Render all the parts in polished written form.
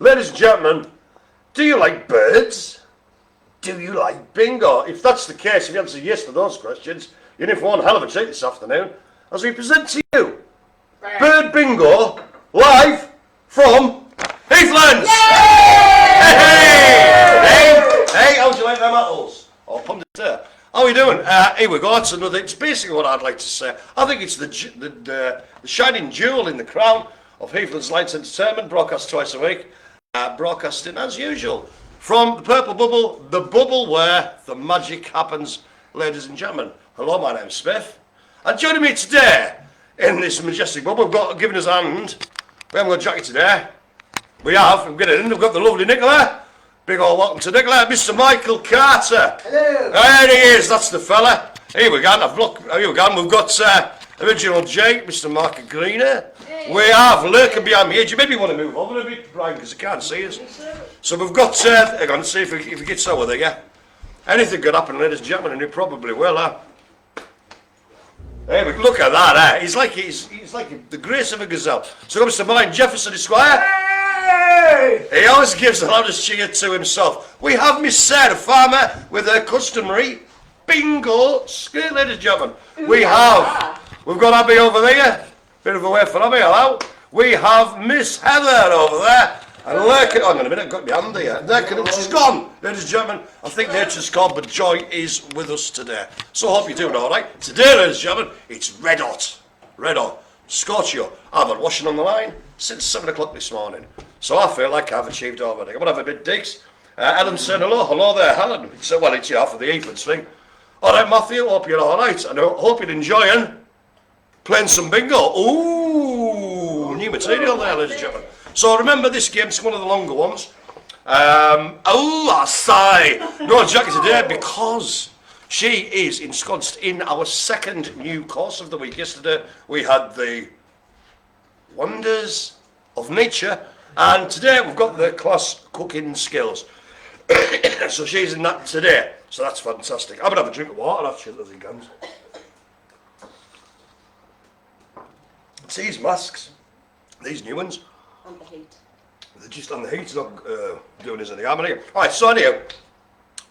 Ladies and gentlemen, do you like birds? Do you like bingo? If that's the case, if you answer yes to those questions, you're in for one hell of a treat this afternoon as we present to you Bird Bingo live from Heathlands! Hey, how'd you like them apples? Oh, pumped it there. How are you doing? Here we go. It's another. It's basically what I'd like to say. I think it's the shining jewel in the crown of Heathlands Lights Entertainment, broadcast twice a week, broadcasting as usual from the Purple Bubble, the bubble where the magic happens, ladies and gentlemen. Hello, my name's Spiff, and joining me today in this majestic bubble, we've got giving us a hand. We haven't got Jackie today. We've got the lovely Nicola. Big old welcome to Nicola, Mr. Michael Carter. Hello. There he is, that's the fella. Here we go, we've got original Jake, Mr. Mark Greener. Hey. We have lurking behind me. Do you maybe want to move over a bit, Brian, because I can't see us. So we've got, hang on, see if we get over there, yeah? Anything could happen, ladies and gentlemen, and it probably will, Hey, look at that, He's like the grace of a gazelle. So Mr. Mine Jefferson Esquire. Hey! He always gives the loudest cheer to himself. We have Miss Sarah Farmer with her customary bingo skirt, ladies and gentlemen. We've got Abby over there. Bit of a way for Abby, hello. We have Miss Heather over there. And lurking, hang on a minute, I've got my hand here. She's gone, ladies and gentlemen. I think nature's called, but joy is with us today. So I hope you're doing all right. Today, ladies and gentlemen, it's red hot. Red hot. Scorchio. I've had washing on the line since 7 o'clock this morning. So I feel like I've achieved already. I'm going to have a bit digs. Helen's saying hello. Hello there, Helen. It's half of the Heathlands thing. All right, Matthew, hope you're all right. And I hope you're enjoying playing some bingo. Ooh, new material there, ladies and gentlemen. So remember, this game's one of the longer ones. I sigh. No Jackie today because she is ensconced in our second new course of the week. Yesterday we had the wonders of nature, and today we've got the class cooking skills. So she's in that today. So that's fantastic. I'm gonna have a drink of water after those guns. It's these masks, these new ones. On the heat. They're just on the heat, not doing us any harm. Alright, so anyhow,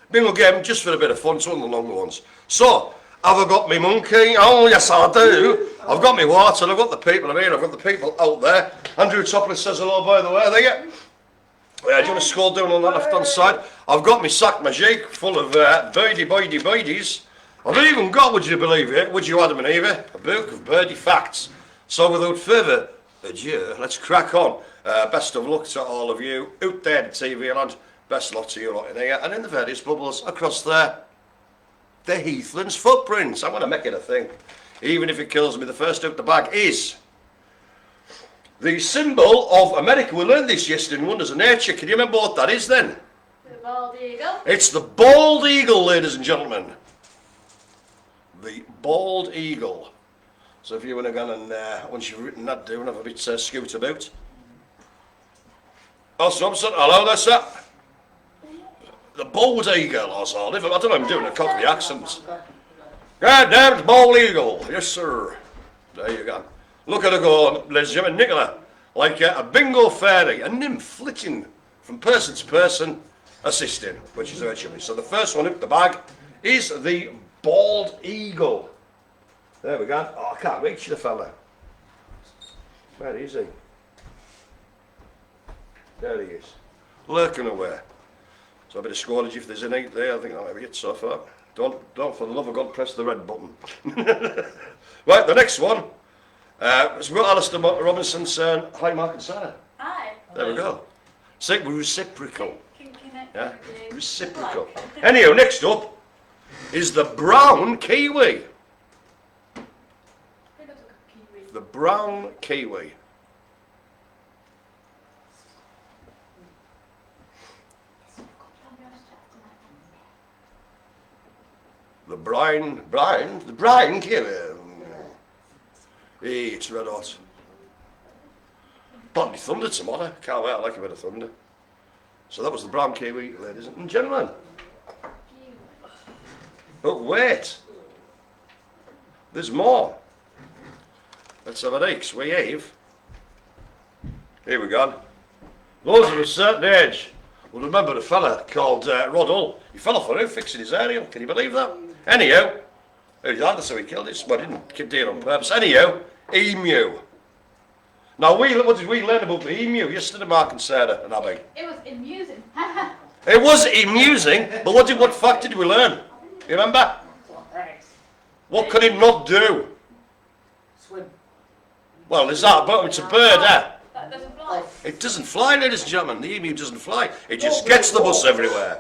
bingo game just for a bit of fun, it's one of the longer ones. So, have I got me monkey? Oh yes I do. I've got me water, I've got the people I'm here, I've got the people out there. Andrew Topless says hello by the way, there you go. Yeah, do you want to scroll down on the left hand side? I've got my sac magique full of birdies. I've even got, would you believe it, would you Adam and Eve, a book of birdie facts. So without further adieu, let's crack on. Best of luck to all of you out there in TV land. Best of luck to you lot in here and in the various bubbles across there. The Heathlands footprints. I'm going to make it a thing. Even if it kills me, the first out the bag is the symbol of America. We learned this yesterday in Wonders of Nature. Can you remember what that is then? The bald eagle. It's the bald eagle, ladies and gentlemen. The bald eagle. So if you want to go and, once you've written that down, have a bit scoot about. Alice Robinson, hello there, sir. The bald eagle, I don't know, I'm doing a Cockney accent. God damn, it's bald eagle. Yes, sir. There you go. Look at her go, ladies and gentlemen. Nicola, like a bingo fairy, a nymph flitting from person to person, assisting, which is virtually. So the first one up the bag is the bald eagle. There we go. Oh, I can't reach the fella. Where is he? There he is. Lurking away. So a bit of squallage if there's any there. I think that might be it so far. Don't for the love of God press the red button. Right, the next one. So we've got Alistair Robinson saying, hi Mark and Sarah. Hi. There we go. Say reciprocal. Yeah? Like. Reciprocal. Anyhow, next up is the brown kiwi. The brown kiwi. The brine kiwi. Hey, it's red hot. Bloody thunder tomorrow. Can't wait, I like a bit of thunder. So that was the brown kiwi, ladies and gentlemen. But wait. There's more. Let's have a look. We have. Here we go. Those of a certain age will remember a fella called Rod Hull. He fell off a roof fixing his aerial. Can you believe that? Anyhow, that's how he killed it. Well, he didn't do it on purpose. Anyhow, emu. Now, what did we learn about the emu yesterday, Mark and Sarah and Abby? It was amusing. It was amusing, but what fact did we learn? You remember? What could it not do? Swim. Well, there's that, but it's a bird, eh? That doesn't fly. It doesn't fly, ladies and gentlemen. The emu doesn't fly. It just gets the bus everywhere.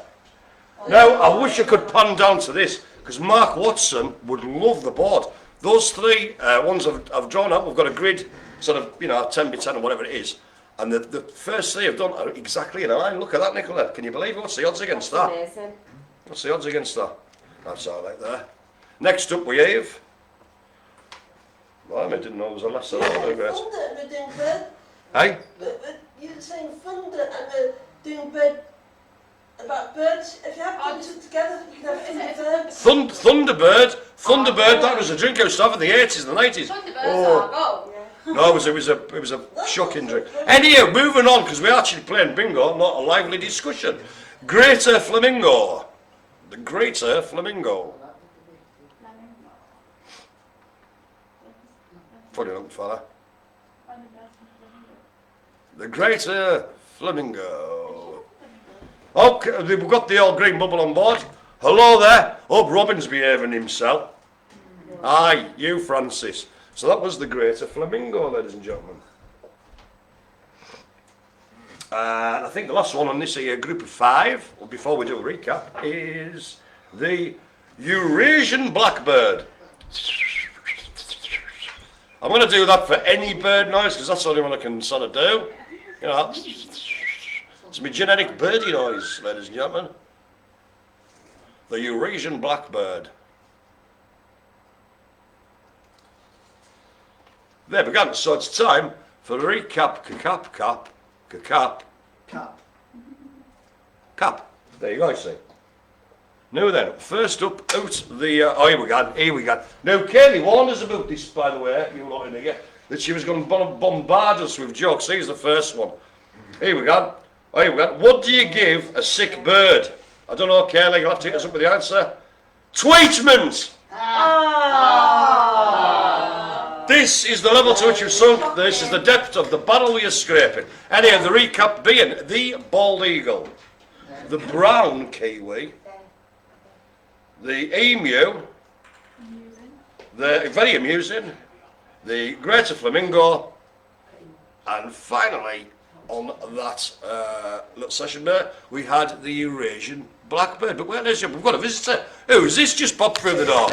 Now, I wish I could pan down to this, because Mark Watson would love the board. Those three ones I've drawn up, we've got a grid, sort of, 10 by 10 or whatever it is. And the first three I've done are exactly in a line. Look at that, Nicola. Can you believe it? What's the odds against that? Amazing. What's the odds against that? That's all right there. Next up we have... Well, I didn't know there was a lesson. Hey? You were saying thunder and we're doing bird about birds. If you have them together, you can have Thunderbird. Thunderbird, that was a drink I used to have in the 80s and the 90s. Thunderbirds are go. No, it was a shocking drink. Anyhow, moving on, because we're actually playing bingo, not a lively discussion. Greater Flamingo. The Greater Flamingo. Funny looking fella. The Greater Flamingo. Okay, we've got the old green bubble on board. Hello there. Hope Robin's behaving himself. Aye, you, Francis. So that was the Greater Flamingo, ladies and gentlemen. And I think the last one on this here group of 5, before we do a recap, is the Eurasian Blackbird. I'm going to do that for any bird noise, because that's the only one I can sort of do. It's my genetic birdie noise, ladies and gentlemen. The Eurasian Blackbird. There we go. So it's time for a recap. Cap. There you go, see. Now then, first up, out the... here we go. Now, Kaylee warned us about this, by the way, you lot in here, that she was going to bombard us with jokes. Here's the first one. Here we go. What do you give a sick bird? I don't know, Kaylee, you'll have to hit us up with the answer. Tweetment! This is the level to which you've sunk. This is the depth of the barrel you're scraping. Anyhow, the recap being the bald eagle, the brown kiwi, the emu, the very amusing, the greater flamingo, and finally, on that little session there, we had the Eurasian Blackbird. But wait, we've got a visitor. Who's this just popped through the door?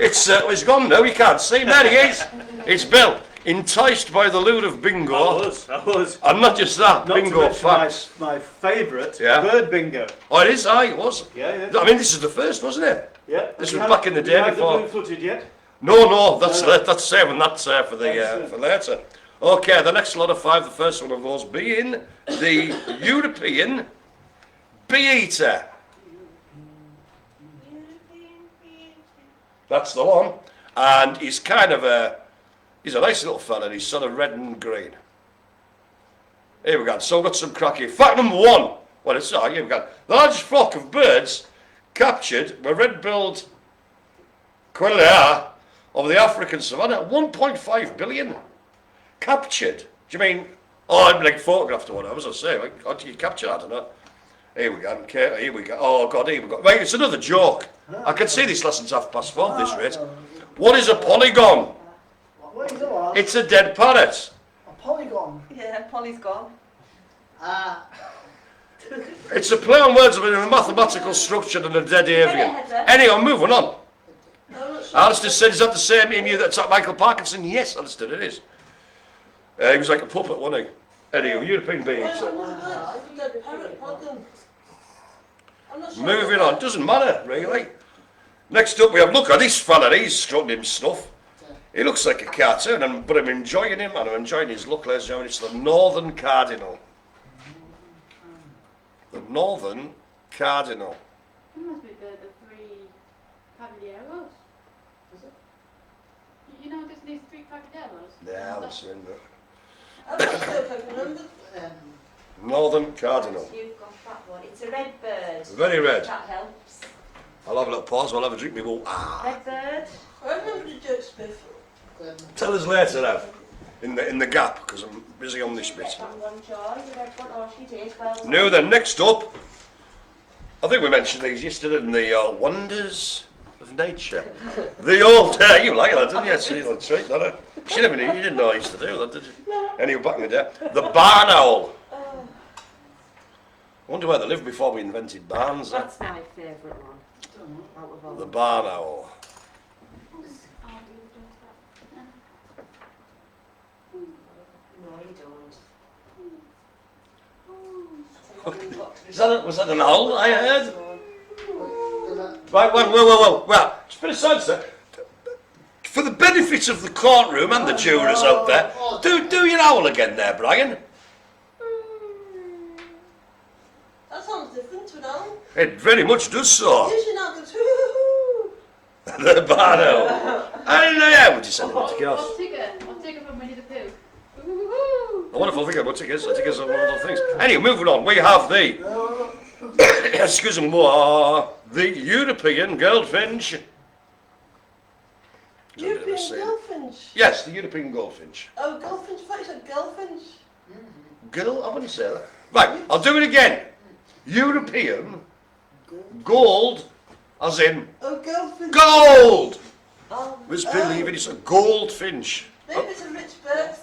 It's gone now, you can't see him. There he is. It's Bill, enticed by the lure of bingo. I was. And not just that, Not bingo to facts. my favourite Yeah. bird bingo. Oh, it is? Aye, it was. Yeah. I mean, this is the first, wasn't it? Yeah. This Have was you back in the have day you had before. the blue-footed yet? No, that's saving that for Excellent. later. Okay, the next lot of 5, the first one of those being the European bee-eater. That's the one. And he's kind of he's a nice little fella, he's sort of red and green. Here we go, so we've got some crack here. Fact number 1. Well, it's here we go. The largest flock of birds captured were red-billed quail of the African savannah. 1.5 billion captured. Do you mean, I'm like photographed or whatever, as I say, like, how do you capture that? I don't know. Here we go, okay, here we go. Oh God, here we go. Right, it's another joke. I can see this lesson's 4:30 this rate. What is a polygon? What is it? It's a dead parrot. A polygon. Yeah, Polly's gone. It's a play on words with a mathematical structure and a dead avian. Anyway, moving on. Alistair said, is that the same emu that attacked Michael Parkinson? Yes, Alistair, it is. He was like a puppet, wasn't he? Anyway, European beings. Moving on, doesn't matter, really. Next up we have, look at this fella, he's strutting him stuff. He looks like a cartoon, but I'm enjoying him, and I'm enjoying his look, ladies and gentlemen. It's the Northern Cardinal. The Northern Cardinal. It must be the 3 caballeros. Is it? You know, there's these 3 caballeros. Yeah, that's in there. I don't know if I can remember. Northern Cardinal. You've got that one. It's a red bird. Very red. That helps. I'll have a little pause, I'll have a drink me wool. Red bird. I remember the joke, Spiff. Tell us later now. In the gap, because I'm busy on this bit. That one, Joy. The red one. Oh, she did. Well done. Now then, next up, I think we mentioned these yesterday in the wonders of nature. The old, you like that, didn't you? See, that's right, didn't you? You never knew, you didn't know I used to do that, did you? No. Anyway, back in the day. The barn owl. I wonder where they lived before we invented barns. That's my favourite one. Out of all. The barn owl. No, you don't. Was that an owl I heard? Right, whoa. Well, just put aside, sir. For the benefit of the courtroom and the jurors out there, do your owl again there, Brian. That sounds different to an owl. It very much does so. Usually now goes whoo. The barn owl. And would you send it to chaos? I'll take it from Winnie the Pooh. A wonderful thing about tickets. I think it's one of those things. Anyway, moving on. We have the excuse me, the European goldfinch. European goldfinch. Yes, the European goldfinch. Oh, goldfinch. I thought you said goldfinch. Girl, I wouldn't say that. Right, I'll do it again. European gold, as in Oh, goldfinch. gold. Oh, Let's believe it is a goldfinch. maybe it's a rich bird.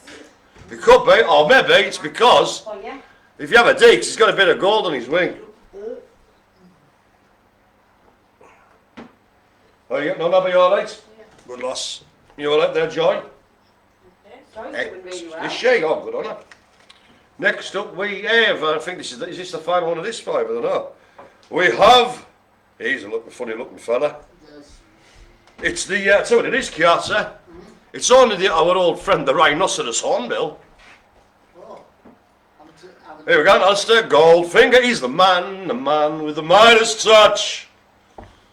It could be, or maybe it's because Oh, yeah. if you have a dig, he's got a bit of gold on his wing. Oh, you no, Nobby, you all right? Yeah. Good loss. You all right there, Joy? Joy's doing really well. Is she? Oh, good on her. Next up, we have, I think is this the final one of this five? I don't know. We have, he's a funny looking fella. It's the, tell you what it is, Kiata. It's only our old friend, the rhinoceros hornbill. Here we go, Alistair Goldfinger. He's the man with the Midas touch.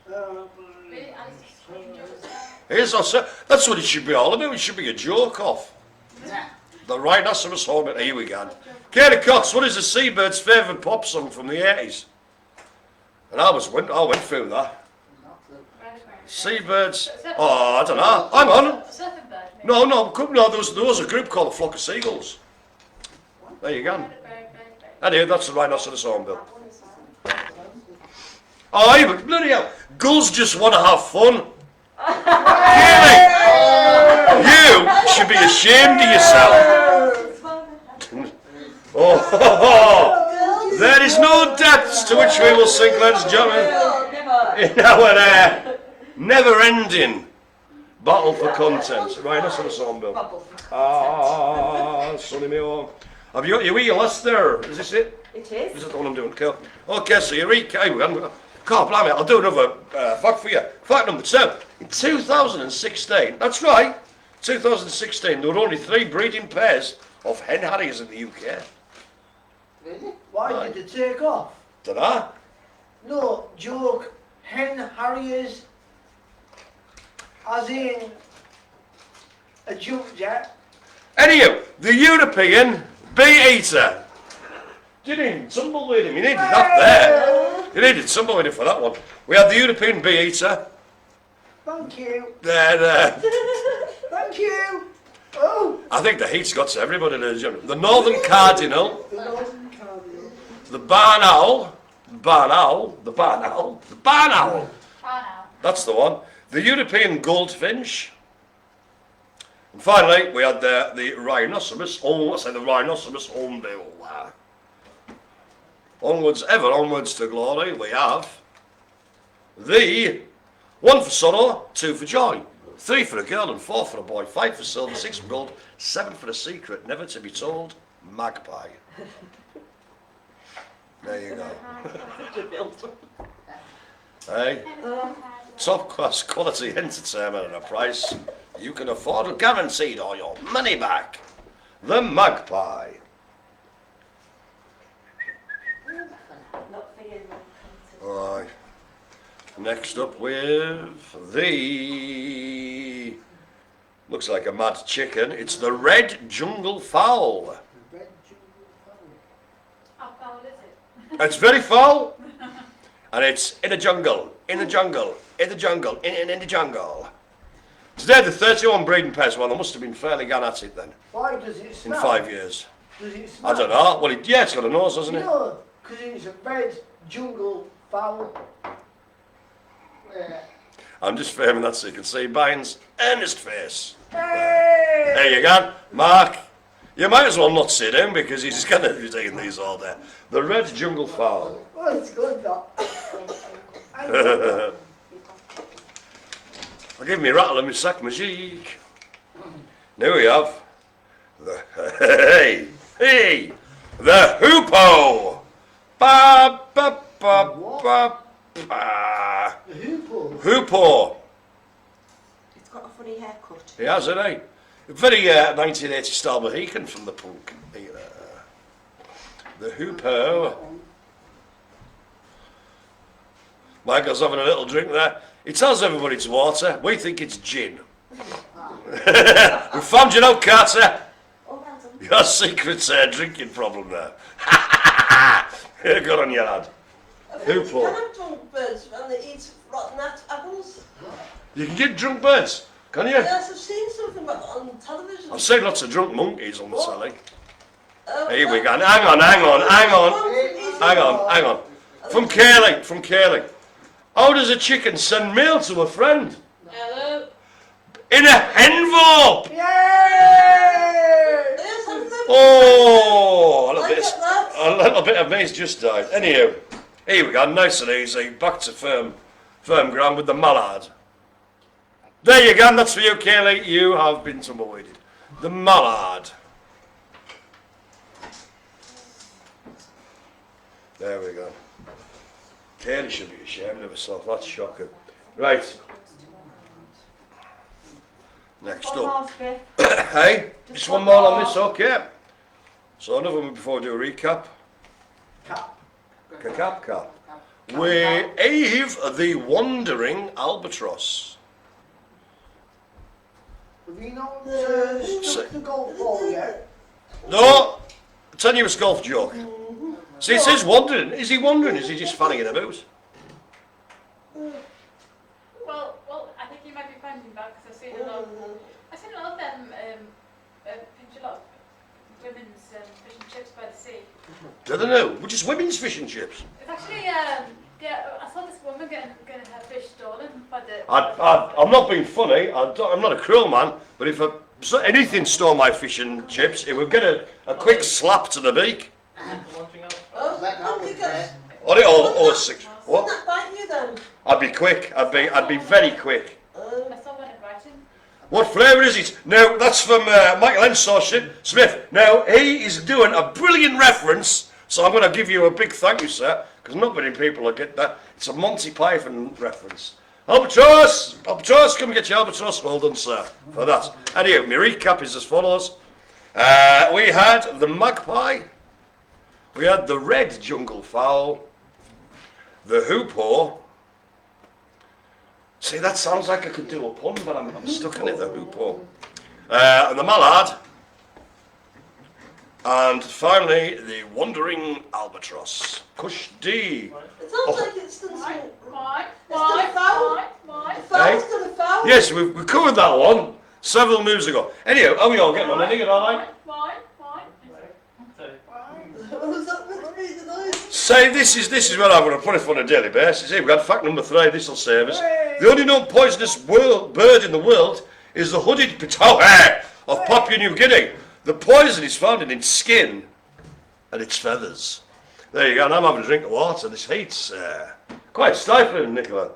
Really, Alice is making jokes. Here's our, that's what it should be all about. It should be a joke off. The rhinoceros hornbill. Here we go. Katie Cox, what is the seabird's favourite pop song from the 80s? And I went through that. Seabirds. Oh, I don't know. Hang on. Surfing bird. maybe. No. There was a group called the Flock of Seagulls. There you go. Bird. Anyway, that's the rhinoceros hornbill. Oh, yeah, but bloody hell. Gulls just want to have fun. Really? You should be ashamed of yourself. Oh, there is no depths to which we will sink, ladies and gentlemen, in our never-ending battle for content. Rhinoceros hornbill. Ah, sonny me home. Have you got your wheel last there? Is this it? It Is is. that the one I'm doing? Cool. Okay, so Eureka. God, blimey, I'll do another fact for you. Fact number 2. In 2016, that's right, 2016, there were only 3 breeding pairs of hen harriers in the UK. Really? Why did they take off? Ta-da. No, joke. Hen harriers, as in a jump jet. Anywho, the European bee-eater. You didn't tumble with him, you needed that there. You needed tumble with him for that one. We had the European bee-eater. Thank you. There. Thank you. Oh. I think the heat's got to everybody, ladies and gentlemen. The Northern Cardinal. The Northern Cardinal. The barn owl. The barn owl. Oh, no. That's the one. The European goldfinch. And finally, we had the rhinoceros. The rhinoceros hornbill. Onwards to glory. We have the 1 for sorrow, 2 for joy, 3 for a girl and 4 for a boy, 5 for silver, 6 for gold, 7 for a secret, never to be told, magpie. There you go. Hey, top class quality entertainment at a price you can afford, guaranteed all your money back. The magpie. Not for you. Alright. Next up with the... looks like a mad chicken. It's the red jungle fowl. The red jungle fowl. It's very foul. And it's in the jungle, in the jungle, in the jungle, in the jungle. Today the 31 breeding pairs, well, they must have been fairly gone at it then. Why does it smell? In 5 years. Does it smell? I don't know. Well, yeah, it's got a nose, hasn't it? No, because it's a red jungle fowl. Yeah. I'm just filming that so you can see Byron's earnest face. Hey! There you go. Mark, you might as well not sit down because he's going to be taking these all day. The red jungle fowl. Oh, it's good, that. I'll give me a rattle and me sack magique. Now we have the the hoopoe. Ba ba ba ba ba. The hoopoe. Hoopoe. It's got a funny haircut. He has, hasn't he? Very 1980 style Mohican from the punk. The hoopoe. Michael's having a little drink there. He tells everybody it's water. We think it's gin. We found you out, Carter. Oh, well done. Your secret drinking problem there. Good on you, lad. You Hoopoe. can have drunk birds when they eat rotten apples. You can get drunk birds, can you? Yes, I've seen something about that on television. I've seen lots of drunk monkeys on the telly. Oh, Here we that- go. Hang on. From Cayley. How does a chicken send mail to a friend? Hello. In a envelope! Yay! Yes, I've never- Oh, I get that. a little bit of me's just died. Anyhow, here we go, nice and easy, back to firm ground with the mallard. There you go, that's for you, Kaylee. You have been tumbleweeded. The mallard. There we go. Kaylee should be ashamed of herself, that's shocking. Right. Next One up. more, Spiff. Hey, just one more on this, okay. So another one before we do a recap. Cap. We have the wandering albatross. Have you not struck the golf ball yet? No, tenuous golf joke. See, it says wandering. Is he wandering? Is he just fanning it about? Well, I think you might be finding that because I've seen a lot of them pinch a lot of women's fish and chips by the sea. I don't know. We're just women's fish and chips. It's actually, yeah, I saw this woman getting her fish stolen by the. I'm not being funny. I'm not a cruel man. But if anything stole my fish and chips, it would get a quick slap to the beak. Oh, you get- Or it all six. Wouldn't What? that bite you then? I'd be quick. I'd be very quick. I saw one in Brighton. What flavour is it? Now, that's from Michael Henshaw Smith. Now, he is doing a brilliant reference, so I'm going to give you a big thank you, sir, because not many people will get that. It's a Monty Python reference. Albatross! Albatross, come and get your albatross. Well done, sir, for that. Anyway, my recap is as follows. We had the magpie. We had the red jungle fowl. The hoopoe. See, that sounds like I could do a pun, but I'm stuck in it, the hoopoe. And the mallard. And finally, the wandering albatross. Cush D. It sounds like it's done some... Why? The fowl's done a foul. Yes, we covered that one several moves ago. Anyhow, how are we all getting on? Anything you all right? Why? What was that meant to be, the noise? Say, this is where I'm going to put it on a daily basis. Here, we've got fact number 3, this will save us. The only known poisonous bird in the world is the hooded pitohe of Papua New Guinea. The poison is found in its skin and its feathers. There you go, and I'm having a drink of water. This heat's quite stifling, Nicola.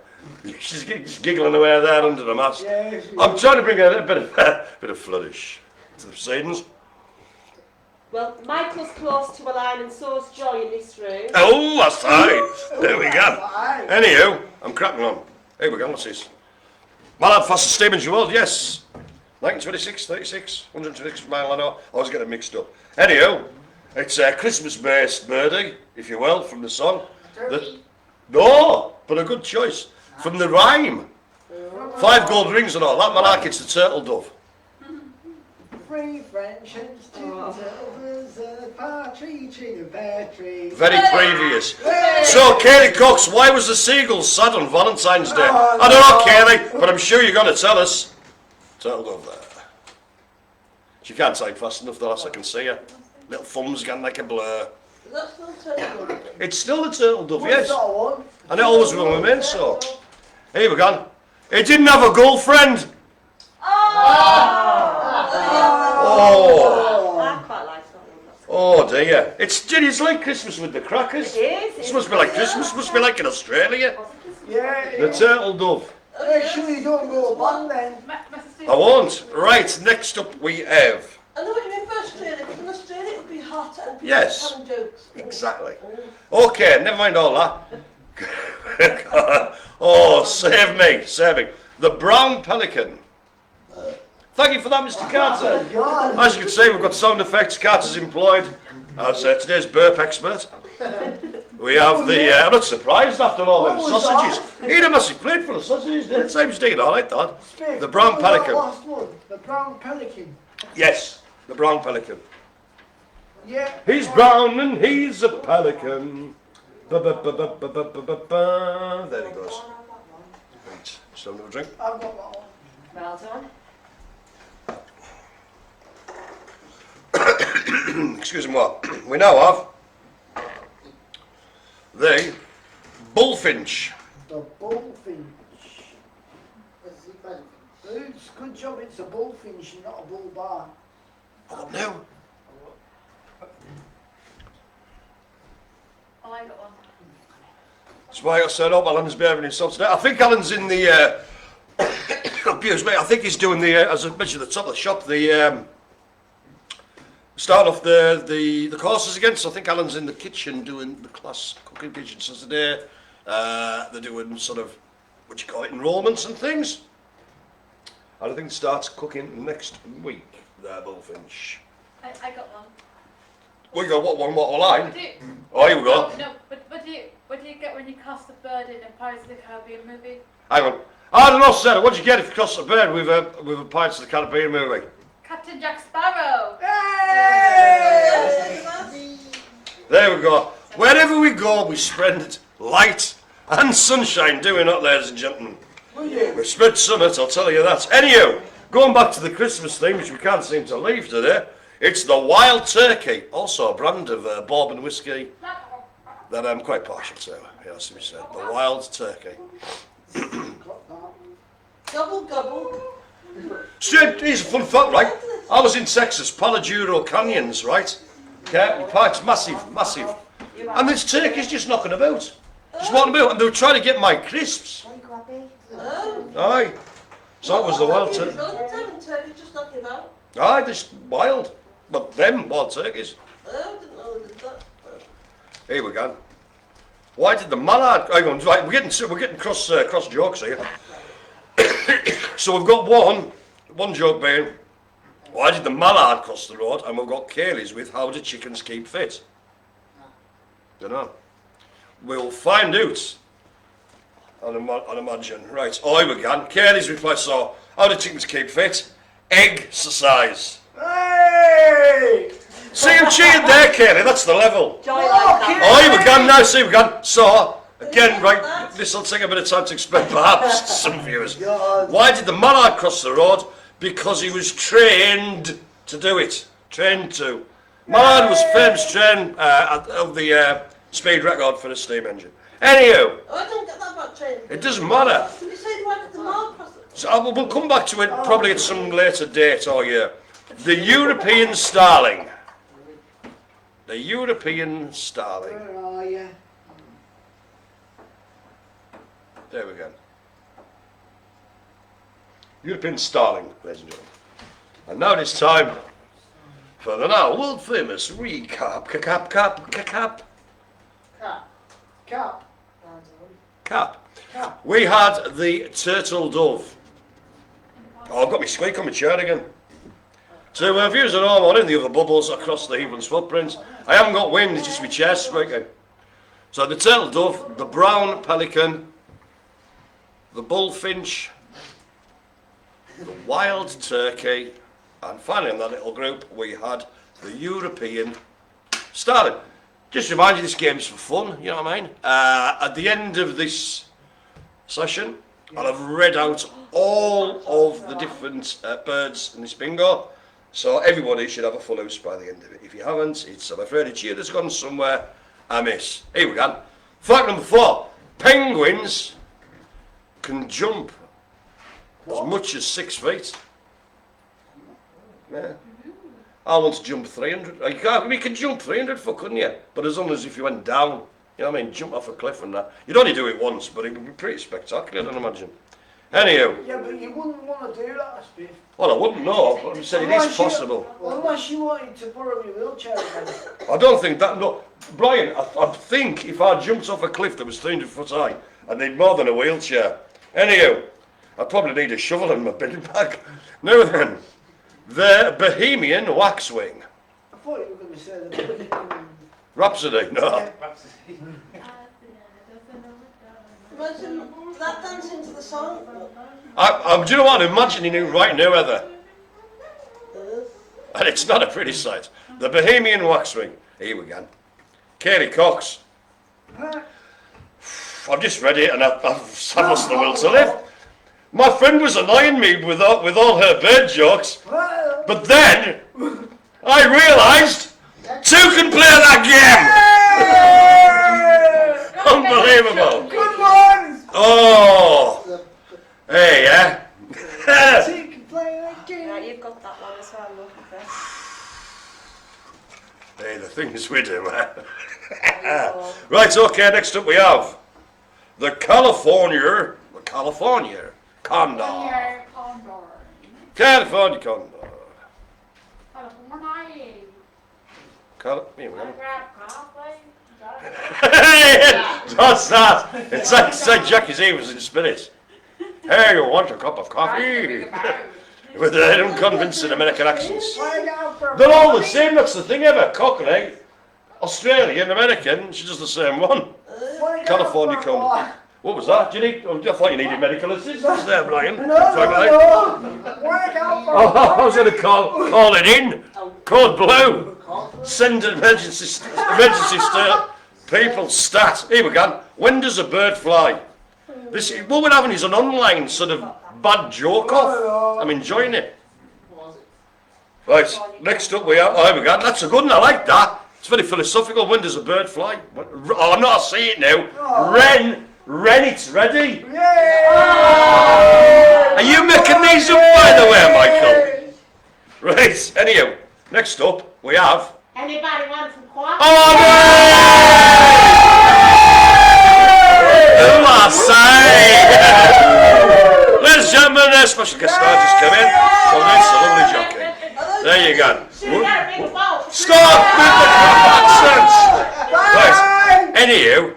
She's giggling away there under the mask. Yes. I'm trying to bring a bit of flourish to the proceedings. Well, Michael's close to a line and so's Joy in this room. Oh, that's right. There we go. Aye. Anywho, I'm cracking on. Here we go, what's this? Mallard fastest steam in the world, yes. 1926, 36, 126 mile an hour. I was getting mixed up. Anyhow, it's a Christmas-based birdie, if you will, from the song. No, but a good choice. From the rhyme. 5 gold rings and all. That man like it's the turtle dove. 3 French hens, 2 turtles, and a partridge in a pear tree. Very previous. So, Kaylee Cox, why was the seagull sad on Valentine's Day? Oh, I don't know, Kaylee, but I'm sure you're going to tell us. Turtle dove there. She can't type fast enough, though, so I can see her. Little thumbs gone like a blur. That's still turtle. It's still a turtle dove, What's yes. that one? And it always will remain so. Here we go. It didn't have a girlfriend. Oh. I quite like that one. Oh dear. It's like Christmas with the crackers. It is. This must be like Christmas, must be like in Australia. Yeah. The turtle dove. Make sure you don't go back then. My sister. I won't. Right, next up we have. I know what you mean by Australia, because in Australia it would be hot and people Yes. telling jokes. Exactly. Okay, never mind all that. Oh, save me, save me. The brown pelican. Thank you for that, Mr. Carter. God. As you can see, we've got sound effects. Carter's employed as today's burp expert. We have the. I'm not surprised after all them What was sausages. He had a massive plate full of sausages. The time's doing all right, Dad. Spiff, The brown what was that pelican. last one? The brown pelican. Yes, the brown pelican. Yeah. He's brown and he's a pelican. Ba-ba-ba-ba-ba-ba-ba-ba. There he goes. Right, still no drink. I've got that one. Well done. Excuse me, what? We now have the bullfinch. The bullfinch. It's good job it's a bullfinch, not a bull bar. What now? Oh, I got one. That's why I said, oh, Alan's behaving himself today. I think Alan's in the, abuse me, I think he's doing the, as I mentioned at the top of the shop, the, start off the courses again. So I think Alan's in the kitchen doing the class cooking kitchen. So today, they're doing sort of, what you call it, enrolments and things. And I think it starts cooking next week, there, bullfinch. I got one. We got what line? Do you, Oh, here we go. no, but what do you get when you cast a bird in a Pirates of the Caribbean movie? Hang on. I don't know, Sarah. What did you get if you crossed a bird with a Pirates of the Caribbean movie? Captain Jack Sparrow. There we go. Wherever we go, we spread light and sunshine, do we not, ladies and gentlemen? We spread summit, I'll tell you that. Anyhow, going back to the Christmas theme, which we can't seem to leave today, it's the wild turkey, also a brand of bourbon whiskey that I'm quite partial to, it has to be said. The wild turkey. Gobble, gobble. Straight, here's a fun fact, right? I was in Texas, Palo Duro Canyons, right? Okay, your park's massive, massive. And this turkey's just knocking about. Just walking about, and they were trying to get my crisps. Oh. Aye. So it was the wild turkey. Turkey just knocking about. Aye, just wild. But them wild turkeys. Oh, I didn't know they did that. Here we go. Why did the mallard? Hang on, right, we're getting cross jokes here. So we've got one joke being, why did the mallard cross the road? And we've got Kaylee's with, how do chickens keep fit? Don't know. We'll find out. I'd imagine. Right, oh, here we go. Kaylee's reply, so, how do chickens keep fit? Exercise. Hey! See you cheated there, Kaylee, that's the level. Joy like that. Oh, here we go, now see we go. So, again, right, this will take a bit of time to explain perhaps to some viewers. God. Why did the mallard cross the road? Because he was trained to do it. Trained to. Mallard was famous train of the speed record for the steam engine. Anyhow, Oh, I don't get that about training. it doesn't matter. Did you say why did the mark cross it? So we'll come back to it probably at some later date or year. The European starling. The European starling. Where are you? There we go. European starling, ladies and gentlemen. And now it's time for the now world famous recap. Cap. We had the turtle dove. Oh, I've got my squeak on my chair again. So viewers at home, on in the other bubbles across the Heathlands footprints. I haven't got wind, it's just my chair squeaking. So the turtle dove, the brown pelican, the bullfinch, the wild turkey, And finally in that little group we had the European Starling. Just remind you, this game's for fun, you know what I mean? At the end of this session, I'll have read out all of the different birds in this bingo, so everybody should have a full house by the end of it. If you haven't, it's, I'm afraid, a cheer that's gone somewhere amiss. Here we go. Fact number 4, penguins can jump as much as 6 feet. Yeah. I want to jump 300. You can jump 300 foot, couldn't you? But as long as if you went down, you know what I mean, jump off a cliff and that. You'd only do it once, but it would be pretty spectacular, I'd imagine. Anywho. Yeah, but you wouldn't want to do that, Spiff. Well, I wouldn't know, but I said it is possible. Unless you wanted to borrow your wheelchair again. I don't think that, no. Brian, I think if I jumped off a cliff that was 300 foot high, I'd need more than a wheelchair. Anywho, I'd probably need a shovel in my bin bag. Now then, the Bohemian waxwing. I thought you were going to say the Rhapsody, no. Imagine that dancing to the song. Do you know what I'm imagining it right now, Heather? And it's not a pretty sight. The Bohemian waxwing. Here we go. Katie Cox. I've just read it and I've lost the will to live. My friend was annoying me with all her bird jokes, but then I realised 2 can play that game! Unbelievable. Good ones! Oh! Hey, yeah? 2 can play that game. Right, you've got that one as well, I'm looking for. Hey, the things we do, eh? Right, okay, next up we have the California Condor. California. California Condor. Here we go. That's that. It's like Jackie's Evans in spirit. Hey, you want a cup of coffee? With their unconvincing American accents. They're all the same, that's the thing ever. Cockney, Australian, American, she does the same one. California Condor. What was that? Do you need, I thought you needed medical assistance there, Brian. No. I was going to call it in. Code blue. Send emergency people stat. Here we go. When does a bird fly? This, what we're having is an online sort of bad joke off. I'm enjoying it. Right, next up we have, oh, here we go. That's a good one, I like that. It's very philosophical. When does a bird fly? Oh, no, I see it now. Ren, it's ready. Are you making these up, by the way, Michael? Right, anyhow, next up we have... Anybody want some coffee? Oh, no! Who I say? Ladies and gentlemen, a special guest star just come in. So it's a lovely jockey. There you go. Stop with the accents! Right. Anyhow,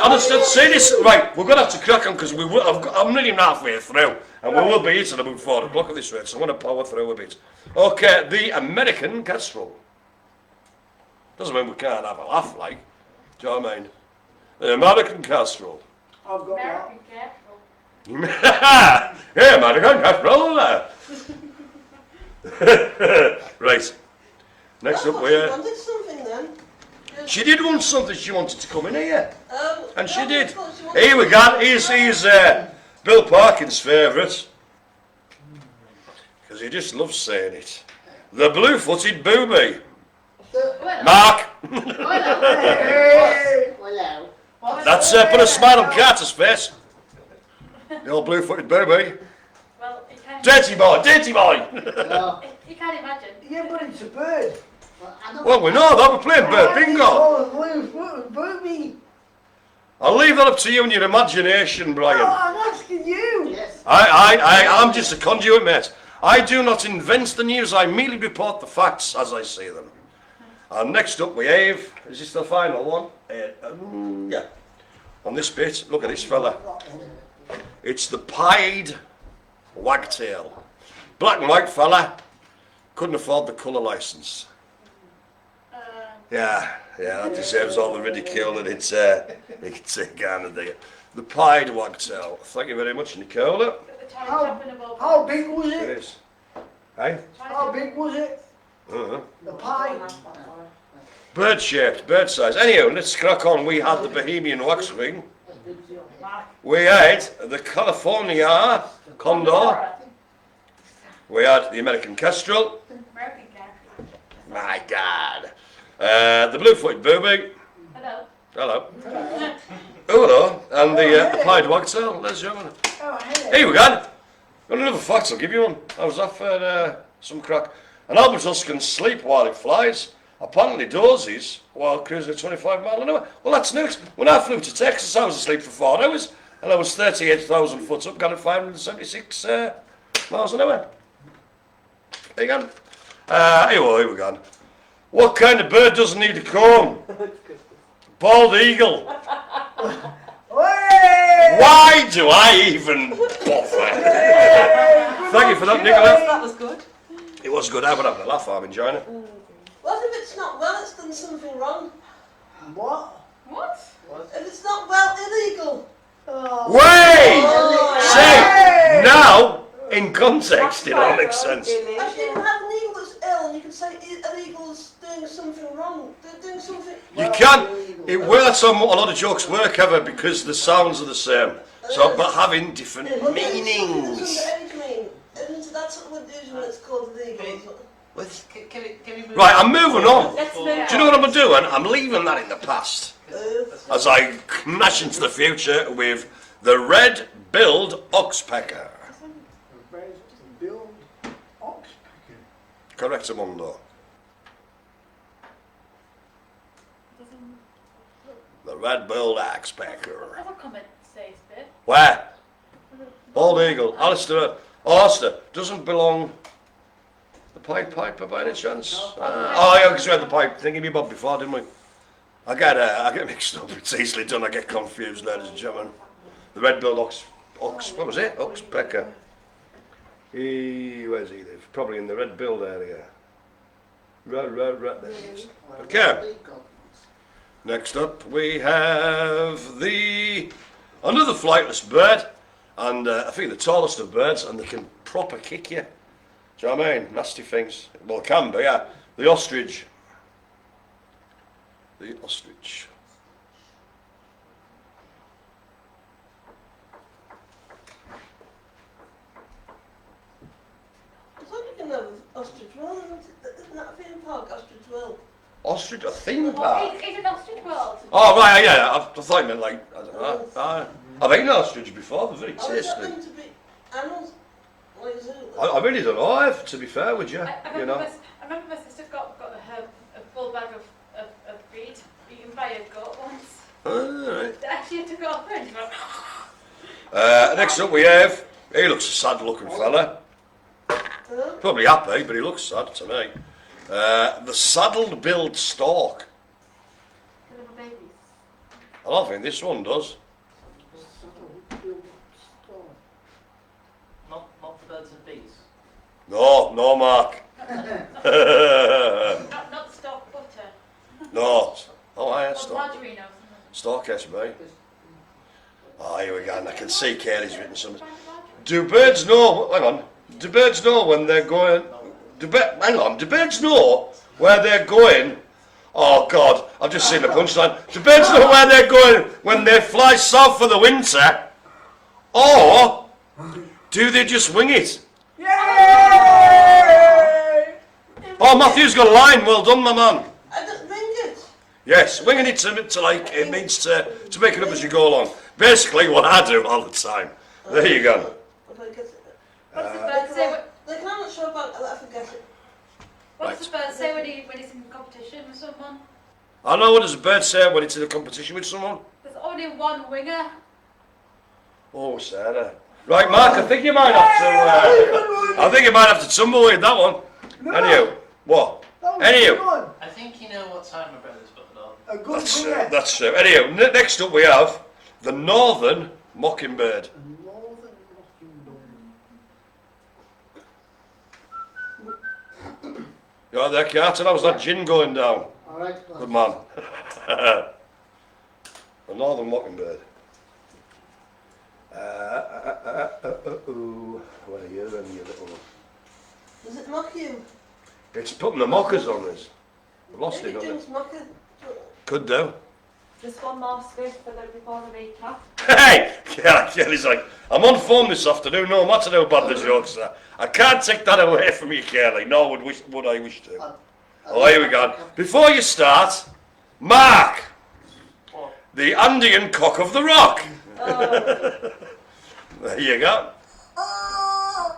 understood. See this? Right, we're going to have to crack on because I'm nearly halfway through, and we will be here till about 4 o'clock at this rate, so I'm going to power through a bit. Okay, the American Kestrel. Doesn't mean we can't have a laugh, like. Do you know what I mean? The American Kestrel. I've got American Kestrel. Yeah, American Kestrel. Right. Next up we She wanted something then. She did want something, she wanted to come in here. And she did. She wanted Here we go, here's Bill Parkin's favourite. Because he just loves saying it. The blue-footed booby. Mark! Hello. That's put a smile on Carter's face. The old blue-footed booby. Well, you can't. Dirty boy, dirty boy! You can't imagine. Yeah, but it's a bird. Well, we know that, we're playing bird bingo. Oh, blue-footed booby. I'll leave that up to you and your imagination, Brian. No, I'm asking you. Yes. I'm just a conduit, mate. I do not invent the news, I merely report the facts as I see them. And next up we have, is this the final one? Yeah. On this bit, look at this fella. It's the pied wagtail. Black and white fella, couldn't afford the colour licence. Yeah, that deserves all the ridicule that it can take on a day. The pied wagtail. Thank you very much, Nicola. How big was It it? is. Hey? How big was it? Uh-huh. The pie? Bird shaped, bird size. Anyhow, let's crack on. We had the Bohemian waxwing. We had the California condor. We had the American kestrel. American cat. My God. The blue-footed booby. Hello. Hello. Oh, hello. And the pied wagtail. There's your one. Oh, hey. Here we go. Got another fact, I'll give you one. I was off at some crack. An albatross can sleep while it flies. Apparently dozes while cruising at 25 miles an hour. Well, that's news. When I flew to Texas, I was asleep for 4 hours. And I was 38,000 foot up, got at 576 miles an hour. There you go. Anyway, here we go. What kind of bird doesn't need a comb? Bald eagle. Why do I even bother? Thank you for that, Nicola. That was good. It was good. I would have a laugh. I'm enjoying it. What if it's not well, it's done something wrong? What? What? If it's not well, illegal. Wait! Say, now, in context, it all makes sense. Actually, you can have an eagle that's ill and you can say an eagle's doing something wrong. They're doing something... You can't. It works on a lot of jokes work ever because the sounds are the same. So, but having different meanings. That's what usually it's called illegal. Can we move Right, I'm moving on. Let's move Do you know what I'm doing? I'm leaving that in the past as I smash into the future with the red-billed oxpecker. Red-billed oxpecker. Correct, Amundo. The red-billed oxpecker. Have a comment, say, Spiff. Where? Bald eagle. Alistair doesn't belong. The Pied Piper by any chance? Oh yeah, because we had the pipe thingy me bob before, didn't we? I get mixed up. It's easily done. I get confused, ladies and gentlemen. The red-billed what was it? Oxpecker. Where's he live? Probably in the red-billed area. Right, there he is. Okay. Next up we have another flightless bird, and I think the tallest of birds, and they can proper kick you. Do you know what I mean? Nasty things. Well, it can be, yeah. The ostrich. The ostrich. I thought you can have ostrich well, isn't that a theme park, ostrich well? Ostrich, a theme park. It's an ostrich world. Oh, right, yeah. I thought you meant like, I don't know. I've eaten ostrich before, they're very Oh, is that tasty. meant to be animals? Like a zoo? I really don't know, If, to be fair with you. I You know. remember my sister got a full bag of feed eaten by a goat once. Alright. Actually, I took it off her and she went, Next up we have, he looks a sad looking fella. Probably happy, but he looks sad to me. The saddle-billed stork. little babies. I don't think this one does. not the birds and bees? No, Mark. Not the stock butter. No. Oh, I Or stork. margarine or something. Stork SB. Oh, here we go, and I can see Kaylee's written something. Do birds know, hang on, do birds know when they're going, do birds know where they're going? Oh God, I've just seen the punchline. Do birds know where they're going when they fly south for the winter? Or do they just wing it? Yay! Oh, Matthew's got a line, well done my man. I don't ring it. Yes, winging it to like, it means to make it up as you go along. Basically what I do all the time. There you go. If I get it. What's the bird say? They cannot show back, I'll forget it. What's the bird say when he's in competition with someone? I know, what does a bird say when it's in a competition with someone? There's only one winger. Oh, Sarah. Right, Mark, I think you might have to tumble with that one. Anyhow, what? Anyhow. I think you know what time my brother's put it on. A good That's true. Anyhow, next up we have the Northern Mockingbird. Northern Mockingbird. You right there, Carter? How's that gin going down? Alright, Good man. The Northern Mockingbird. Where are you then, you little... Is it to mock you. It's putting the mockers on us. We've lost it, You're haven't doing to mock it. Could do. Just one more Spiff for the before the recap. Hey! Kelly's like, I'm on phone this afternoon, no matter how bad the jokes are. I can't take that away from you, Kelly, nor would I wish to. Oh, here we go. Before you start, Mark! The Andean cock of the rock. Oh. There you go.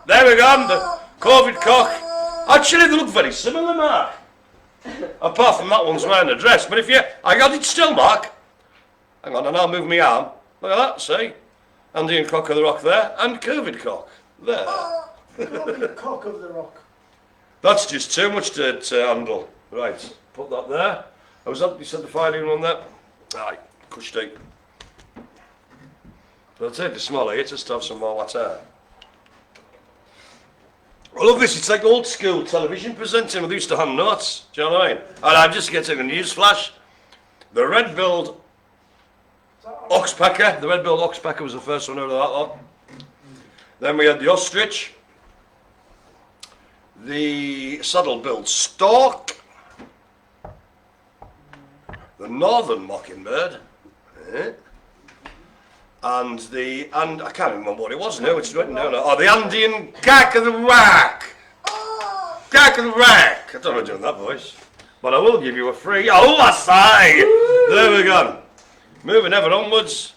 There we go, the COVID cock. Actually, they look very similar, Mark. Apart from that one's wearing a dress. But if you... I got it still, Mark. Hang on, and I'll move my arm. Look at that, see? Andean cock of the rock there, and COVID cock there. COVID cock of the rock. That's just too much to handle. Right, put that there. I was up, you said the fighting one there? Aye, cushy. But I'll take the smaller here just to have some more water. I love this, it's like old school television presenting with used to hand notes. Do you know what I mean? And I'm just getting a news flash. The red-billed oxpecker, was the first one out of that lot. Then we had the ostrich, the saddle-billed stork, the Northern Mockingbird, and I can't remember what it was now, it's written down. Oh, the Andean cock of the rock! Cock of the rock! I don't know doing that voice, but I will give you a free. Oh, I say! There we go. Moving ever onwards,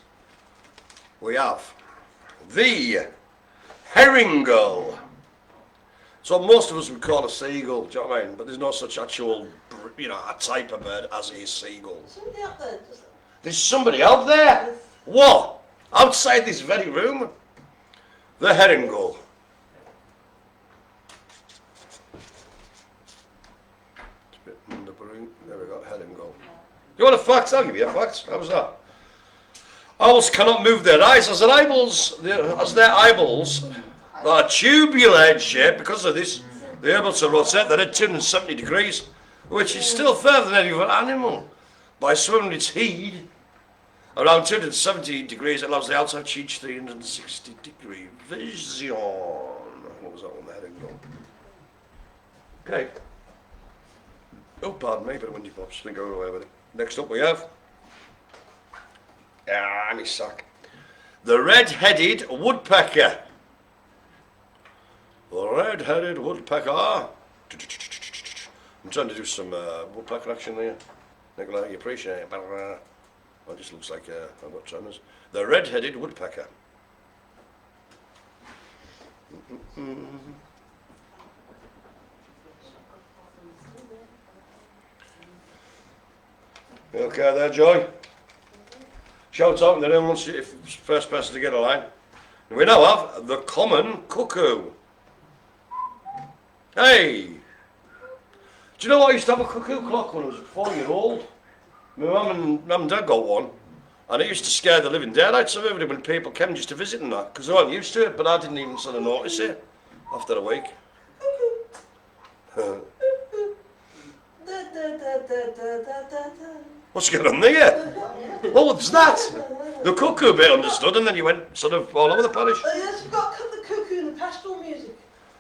we have the herring gull. So most of us would call a seagull, do you know what I mean? But there's no such actual, a type of bird as a seagull. Somebody out there. There's somebody out there? What? Outside this very room? The herring gull. There we go, herring gull. You want a fact? I'll give you a fact. How was that? Owls cannot move their eyes as their eyeballs are tubular shape. Because of this, they're able to rotate their head 270 degrees, which is still further than any other animal. By swimming its head around 270 degrees, it allows the owl to achieve 360 degree vision. What was that one there? Okay. Oh, pardon me, but when you pops, think I'll go away with it. Next up we have... my sack. The red-headed woodpecker. The red-headed woodpecker. I'm trying to do some woodpecker action there. Nicola, you appreciate it. It just looks like I've got tremors. The red-headed woodpecker. You okay there, Joy? Shout out in the room once if first person to get a line. And we now have the common cuckoo. Hey! Do you know what? I used to have a cuckoo clock when I was 4-year-old. My mum and dad got one. And it used to scare the living daylights of everybody when people came just to visit and that. Because they weren't used to it, but I didn't even sort of notice it after a week. What's going on there? What was that? The cuckoo bit understood, and then you went sort of all over the parish. Yes, we've got the cuckoo and the pastoral music.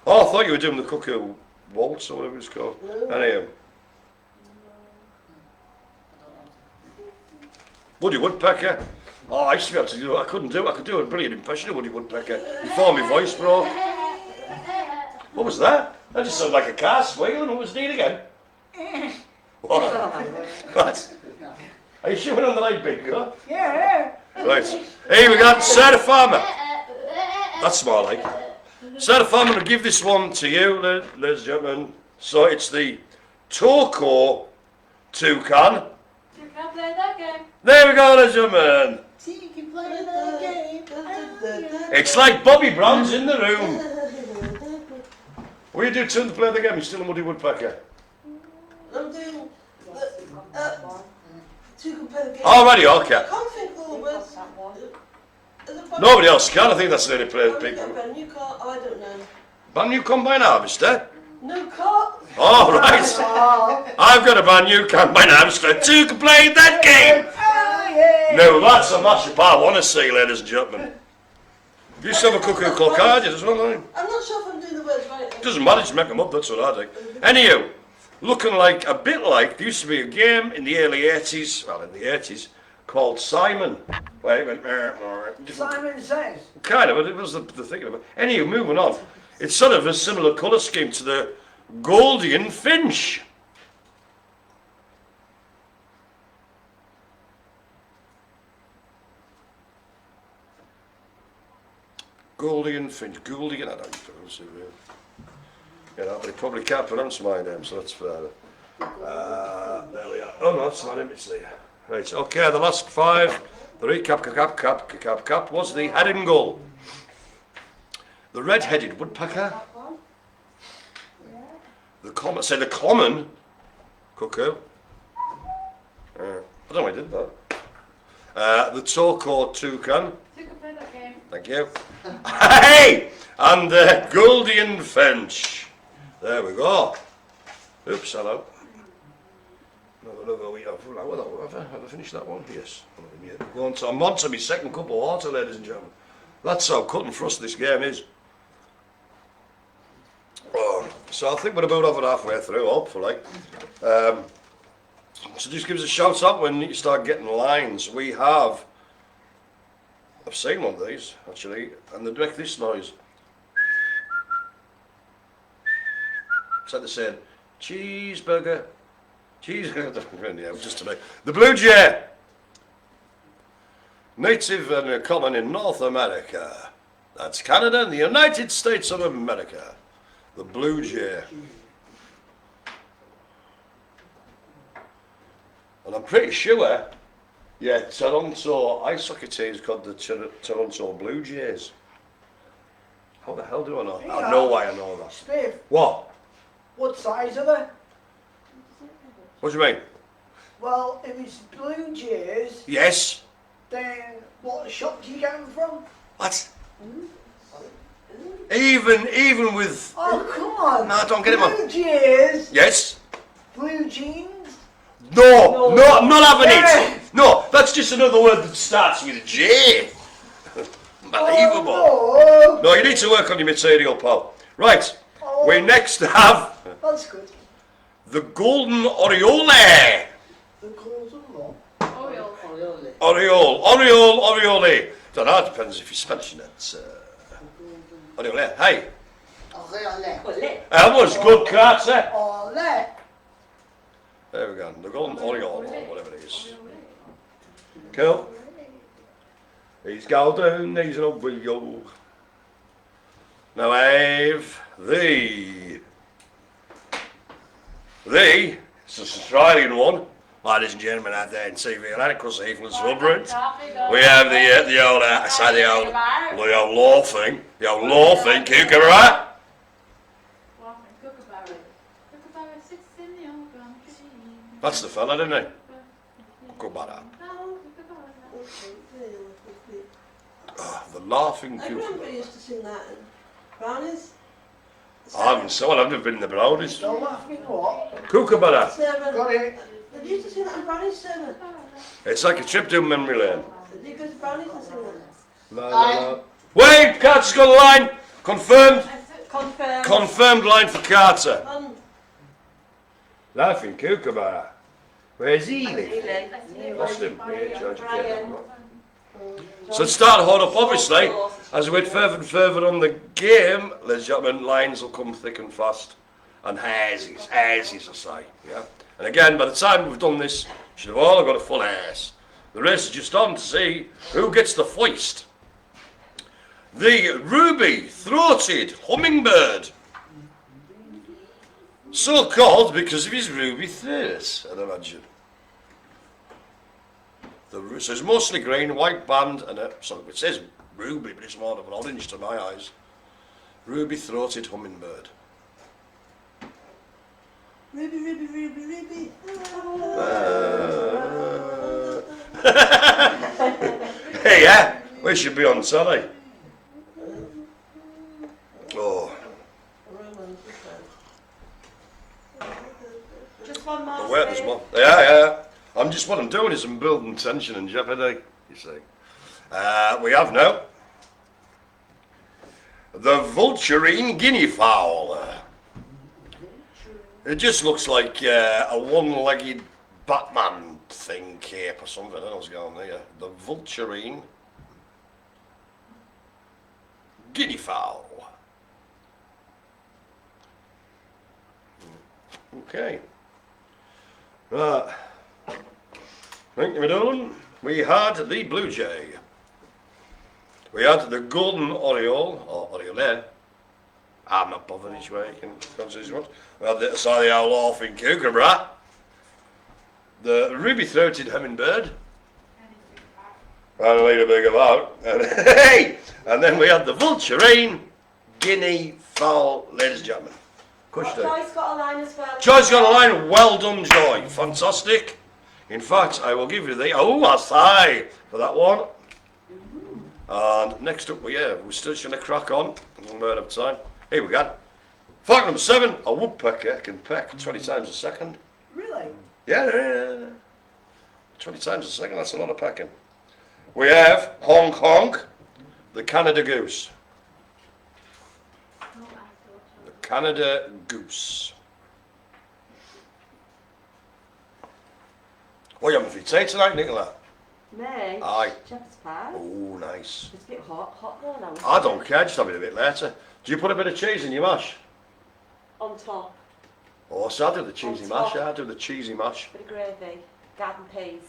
Oh, I thought you were doing the cuckoo waltz or whatever it's called. No. Anyway. Woody Woodpecker. Oh, I used to be able to do it. I couldn't do it. I could do a brilliant impression of Woody Woodpecker before my voice broke. What was that? That just sounded like a car squealing. What was it again? What? What? Are you showing on the light bingo? Yeah. Right. Here we got Sarah Farmer. That's more like. Sarah Farmer, will give this one to you, ladies and gentlemen. So it's the Toko Toucan. You can play that game. There we go, ladies and gentlemen. See, you can play the game. It's like Bobby Brown's in the room. What are you doing to play the game? You're still a Woody Woodpecker. I'm doing two can play the game. Alrighty, okay. I can't think of all the words. Nobody else can. I think that's the only play people. A new car, I don't know. Brand new combine harvester. New car. All right. I've got a brand new combine harvester. Two can play that game. No, that's a mashup I want to see, ladies and gentlemen. You still have a cuckoo clock, are you? As well, I'm not sure if I'm doing the words right. Doesn't matter, just make them up, that's what I think. Anywho, looking like, a bit like, there used to be a game in the early 80s, well, in the 80s, called Simon. Where it went, Simon Says. kind of, but it was the thing of it. Anywho, moving on. It's sort of a similar colour scheme to the Goldian Finch. Goldian Finch, Goldian, I don't know. You know, but he probably can't pronounce my name, so that's fair. There we are. Oh no, it's not him, it's there. Right, okay, the last 5, the recap was the herring gull. The red-headed woodpecker. The common cuckoo. I don't know why I did that. The torquay toucan. Who could play that game? Thank you. Hey! And the Goldian Finch. There we go. Oops, hello. Have I finished that one? Yes. I'm on to my second cup of water, ladies and gentlemen. That's how cut and thrust this game is. Oh, so I think we're about over halfway through, hopefully. So just give us a shout out when you start getting lines. I've seen one of these, actually, and they make this noise. It's like they're saying, cheeseburger. Yeah, just to make. The blue jay. Native and common in North America. That's Canada and the United States of America. The blue jay. And I'm pretty sure, yeah, Toronto ice hockey team's called the Toronto Blue Jays. How the hell do I know? I know why I know that. Spiff, What? what size are they? What do you mean? Well, if it's blue jays, Yes. then what shop do you get them from? What? Even with. Oh, come on. No, I don't get it, man. Blue jays, Yes. blue jeans. No, I'm not having Yeah. it. No, that's just another word that starts with a J. Unbelievable. Oh, No, you need to work on your material, pal. Right. Oh. We next have no. That's good. the golden oriole. The golden what? Oriole. Oriole. Don't know, it depends if you're Spanish or not. Oriole. Hey, that was good, Carter. Ole. There we go. The golden oriole, or whatever it is. Cool. He's golden, he's an oriole. Now I've it's an Australian one. Ladies and gentlemen out there in TV land across the Heathlands footprint. We have the old laughing kookaburra. Kookaburra sits in the old gum tree. That's the fella, didn't he? Kookaburra. Oh, the laughing I remember kookaburra. I used to sing that in Brownies. I've never been in the Brownies. Don't laugh me what? Kookaburra. Got it. They used to sing that in Brownies, Seven. It's like a trip down memory lane. Did you go to Brownies and sing that? No. Wait, Carter's got a line. Confirmed. Confirmed. Confirmed line for Carter. And Laughing kookaburra. Where's he? Really? Lost him. So let's start hard up, obviously. As we get further and further on the game, ladies and gentlemen, lines will come thick and fast. And hazies, I say. Yeah. And again, by the time we've done this, you should have all got a full ass. The race is just on to see who gets the foist. The ruby-throated hummingbird. So called because of his ruby throat, I'd imagine. So it's mostly green, white band, and it says ruby, but it's more of an orange to my eyes. Ruby-throated hummingbird. Ruby. Hey, yeah, we should be on telly. Oh, Just one more. wait, there's Steve. more. Yeah. What I'm doing is I'm building tension and jeopardy, you see. We have now the vulturine guinea fowl. It just looks like a one-legged Batman thing, cape or something. I don't know what's going on there. The vulturine guinea fowl. Okay. Right. Thank you, Madone. We had the blue jay. We had the golden oriole, or oriole. I'm not bothered each way, you can consider as you want. We had the sorry, owl laughing kookaburra. The ruby-throated hummingbird. And a little bit about. And hey! And then we had the vulturine guinea fowl, ladies and gentlemen. Cush day. Joy's got a line as well. Joy's got a line. Well done, Joy. Fantastic. In fact, I will give you the a sigh for that one. And next up we're still going to crack on. One more of time. Here we go. Fact number 7. A woodpecker can peck 20 times a second. Really? Yeah. 20 times a second. That's a lot of pecking. We have honk honk, the Canada goose. The Canada goose. What are you having for your tea tonight, Nicola? Me? Aye. Shepherd's pie. Oh, nice. It's a bit hot though now. I don't care, just have it a bit later. Do you put a bit of cheese in your mash? On top, Oh, so I do the cheesy On mash, top. yeah, I do the cheesy mash. bit of gravy, garden peas.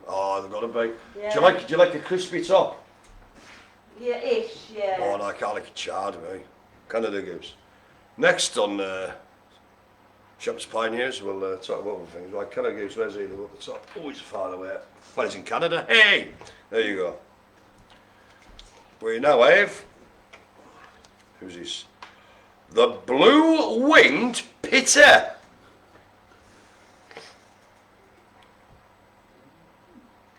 Oh, they've got to be. Yeah. Do you like a crispy top? Yeah, ish, yeah. Oh, no, I like a charred, me. Canada goose. Next on Shepherd's Pioneers, we'll talk about other things. Like Canada goose, where's he? Look at the top. Oh, he's far away. Well, he's in Canada. Hey! There you go. We now have... Who's this? The blue-winged pitter.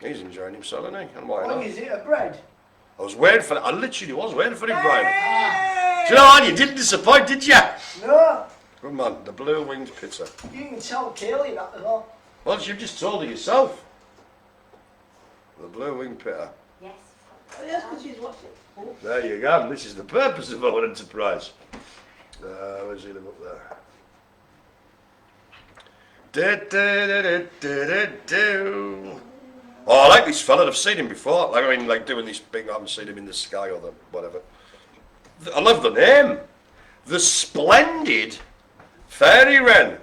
He's enjoying himself, isn't he? And why Oh, not? is it a bread? I was waiting for it. I literally was waiting for it, Brian. Do you know what? You didn't disappoint, did you? No, Good man. The blue-winged pitter. you can tell Kaylee that as well. Well, you've just told her yourself. The blue-winged pitter. Yes. Oh, yes, because she's watching. Oh. There you go. And this is the purpose of our enterprise. Where's he live up there? Oh, I like this fella. I've seen him before. Like, I mean, like doing this big. I haven't seen him in the sky or the whatever. I love the name. The Splendid Fairy Wren.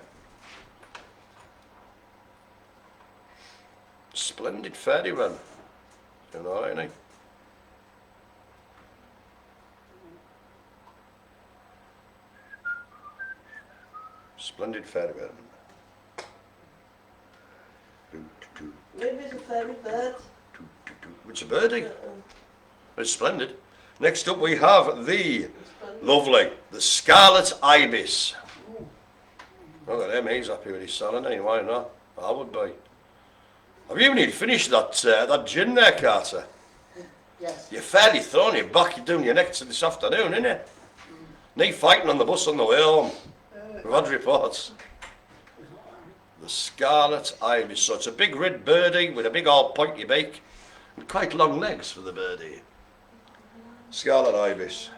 Splendid Fairy Wren. You know what I mean? Splendid Fairy Wren. Maybe it's a fairy bird. Which a birdie? It's splendid. Next up we have the lovely, the Scarlet Ibis. Look at him, he's happy with his son, isn't he? Why not? I would be. Have you nearly finished that gin there, Carter? Yes. You're fairly throwing your back, you're doing your next this afternoon, isn't it? Need fighting on the bus on the way home. We've had reports. The Scarlet Ibis. So it's a big red birdie with a big old pointy beak and quite long legs for the birdie. Scarlet Ibis.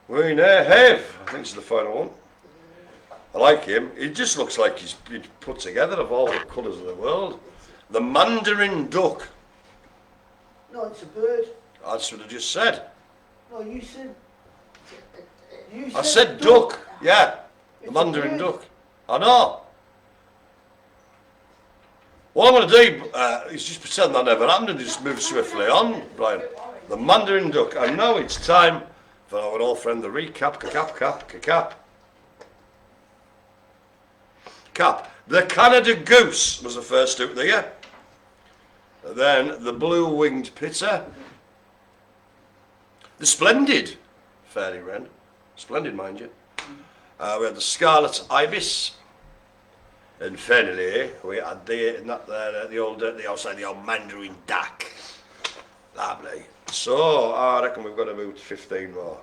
We now have, I think it's the final one. I like him. He just looks like he's been put together of all the colours of the world. The Mandarin duck. No, it's a bird. That's what I just said. No, you said... I said duck. Yeah. The It's a Mandarin bird. duck. I know. What I'm going to do is just pretend that never happened and just move swiftly on, Brian. The Mandarin duck. And now it's time for our old friend, the recap. Cap. The Canada goose was the first out there. Then the blue-winged pitter. The splendid fairy wren. Splendid, mind you. We had the Scarlet Ibis. And finally, we had the old Mandarin duck. Lovely. So, I reckon we've got to move to 15 more.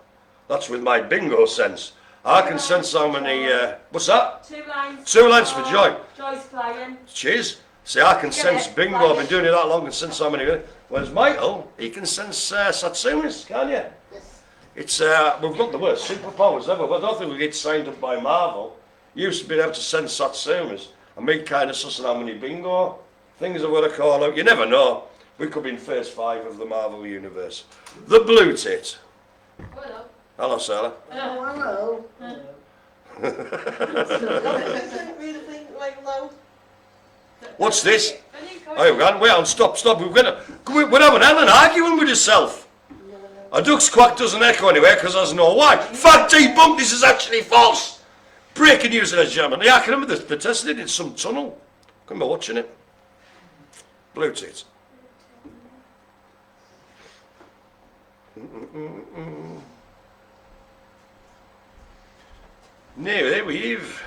That's with my bingo sense. I can sense how many... what's that? 2 lines. 2 lines for Joy. Joy's flying. Cheers. See, I can Get sense it, bingo. like I've been doing it that long and sense how many... Whereas Michael, he can sense Satsumas, can't you? Yes. It's we've got the worst superpowers ever, but I don't think we get signed up by Marvel. You used to be able to send Satsumas and make kind of sussing how many bingo things are what I call out. You never know. We could be in phase 5 of the Marvel universe. The blue tit. Hello. Hello, Sarah. Oh, hello. Don't really think right now. What's this? When you go- Oh, you can. Wait on, stop. We're having Ellen arguing with herself. A duck's quack doesn't echo anywhere because there's no why. Fact debunked, this is actually false. Breaking news, ladies and gentlemen. Yeah, I can remember the testing it in some tunnel. I can remember watching it. Blue tit. Now, there we have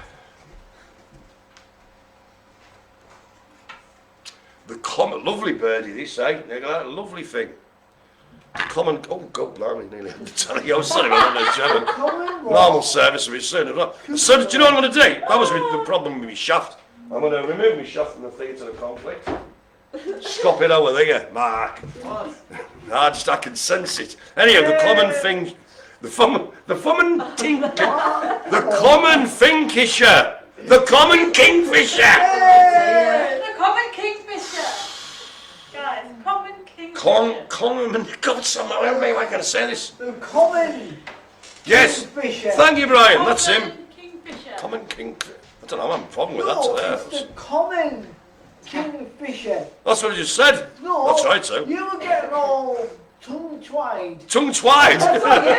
the common, lovely birdie this, eh? Look at that, lovely thing. The common, oh God, blimey, nearly had to tell you. I was sorry about that, German. Common Normal service will be soon. So, do you know what I'm going to do? That was the problem with my shaft. I'm going to remove my shaft from the theatre of conflict. Stop it over there, Mark. I can sense it. Anyhow, the common thing, the common finkisher, the common kingfisher. The common kingfisher. Guys, common kingfisher. Common, God, somehow, how am I going to say this? The common Yes. kingfisher. Thank you, Brian. That's him. Common kingfisher. Common king. I don't know. I'm having a problem with No, that it's today. the common kingfisher. That's what I just said. No, That's right, so. you were getting all tongue-twined. Tongue-twined. Sometimes.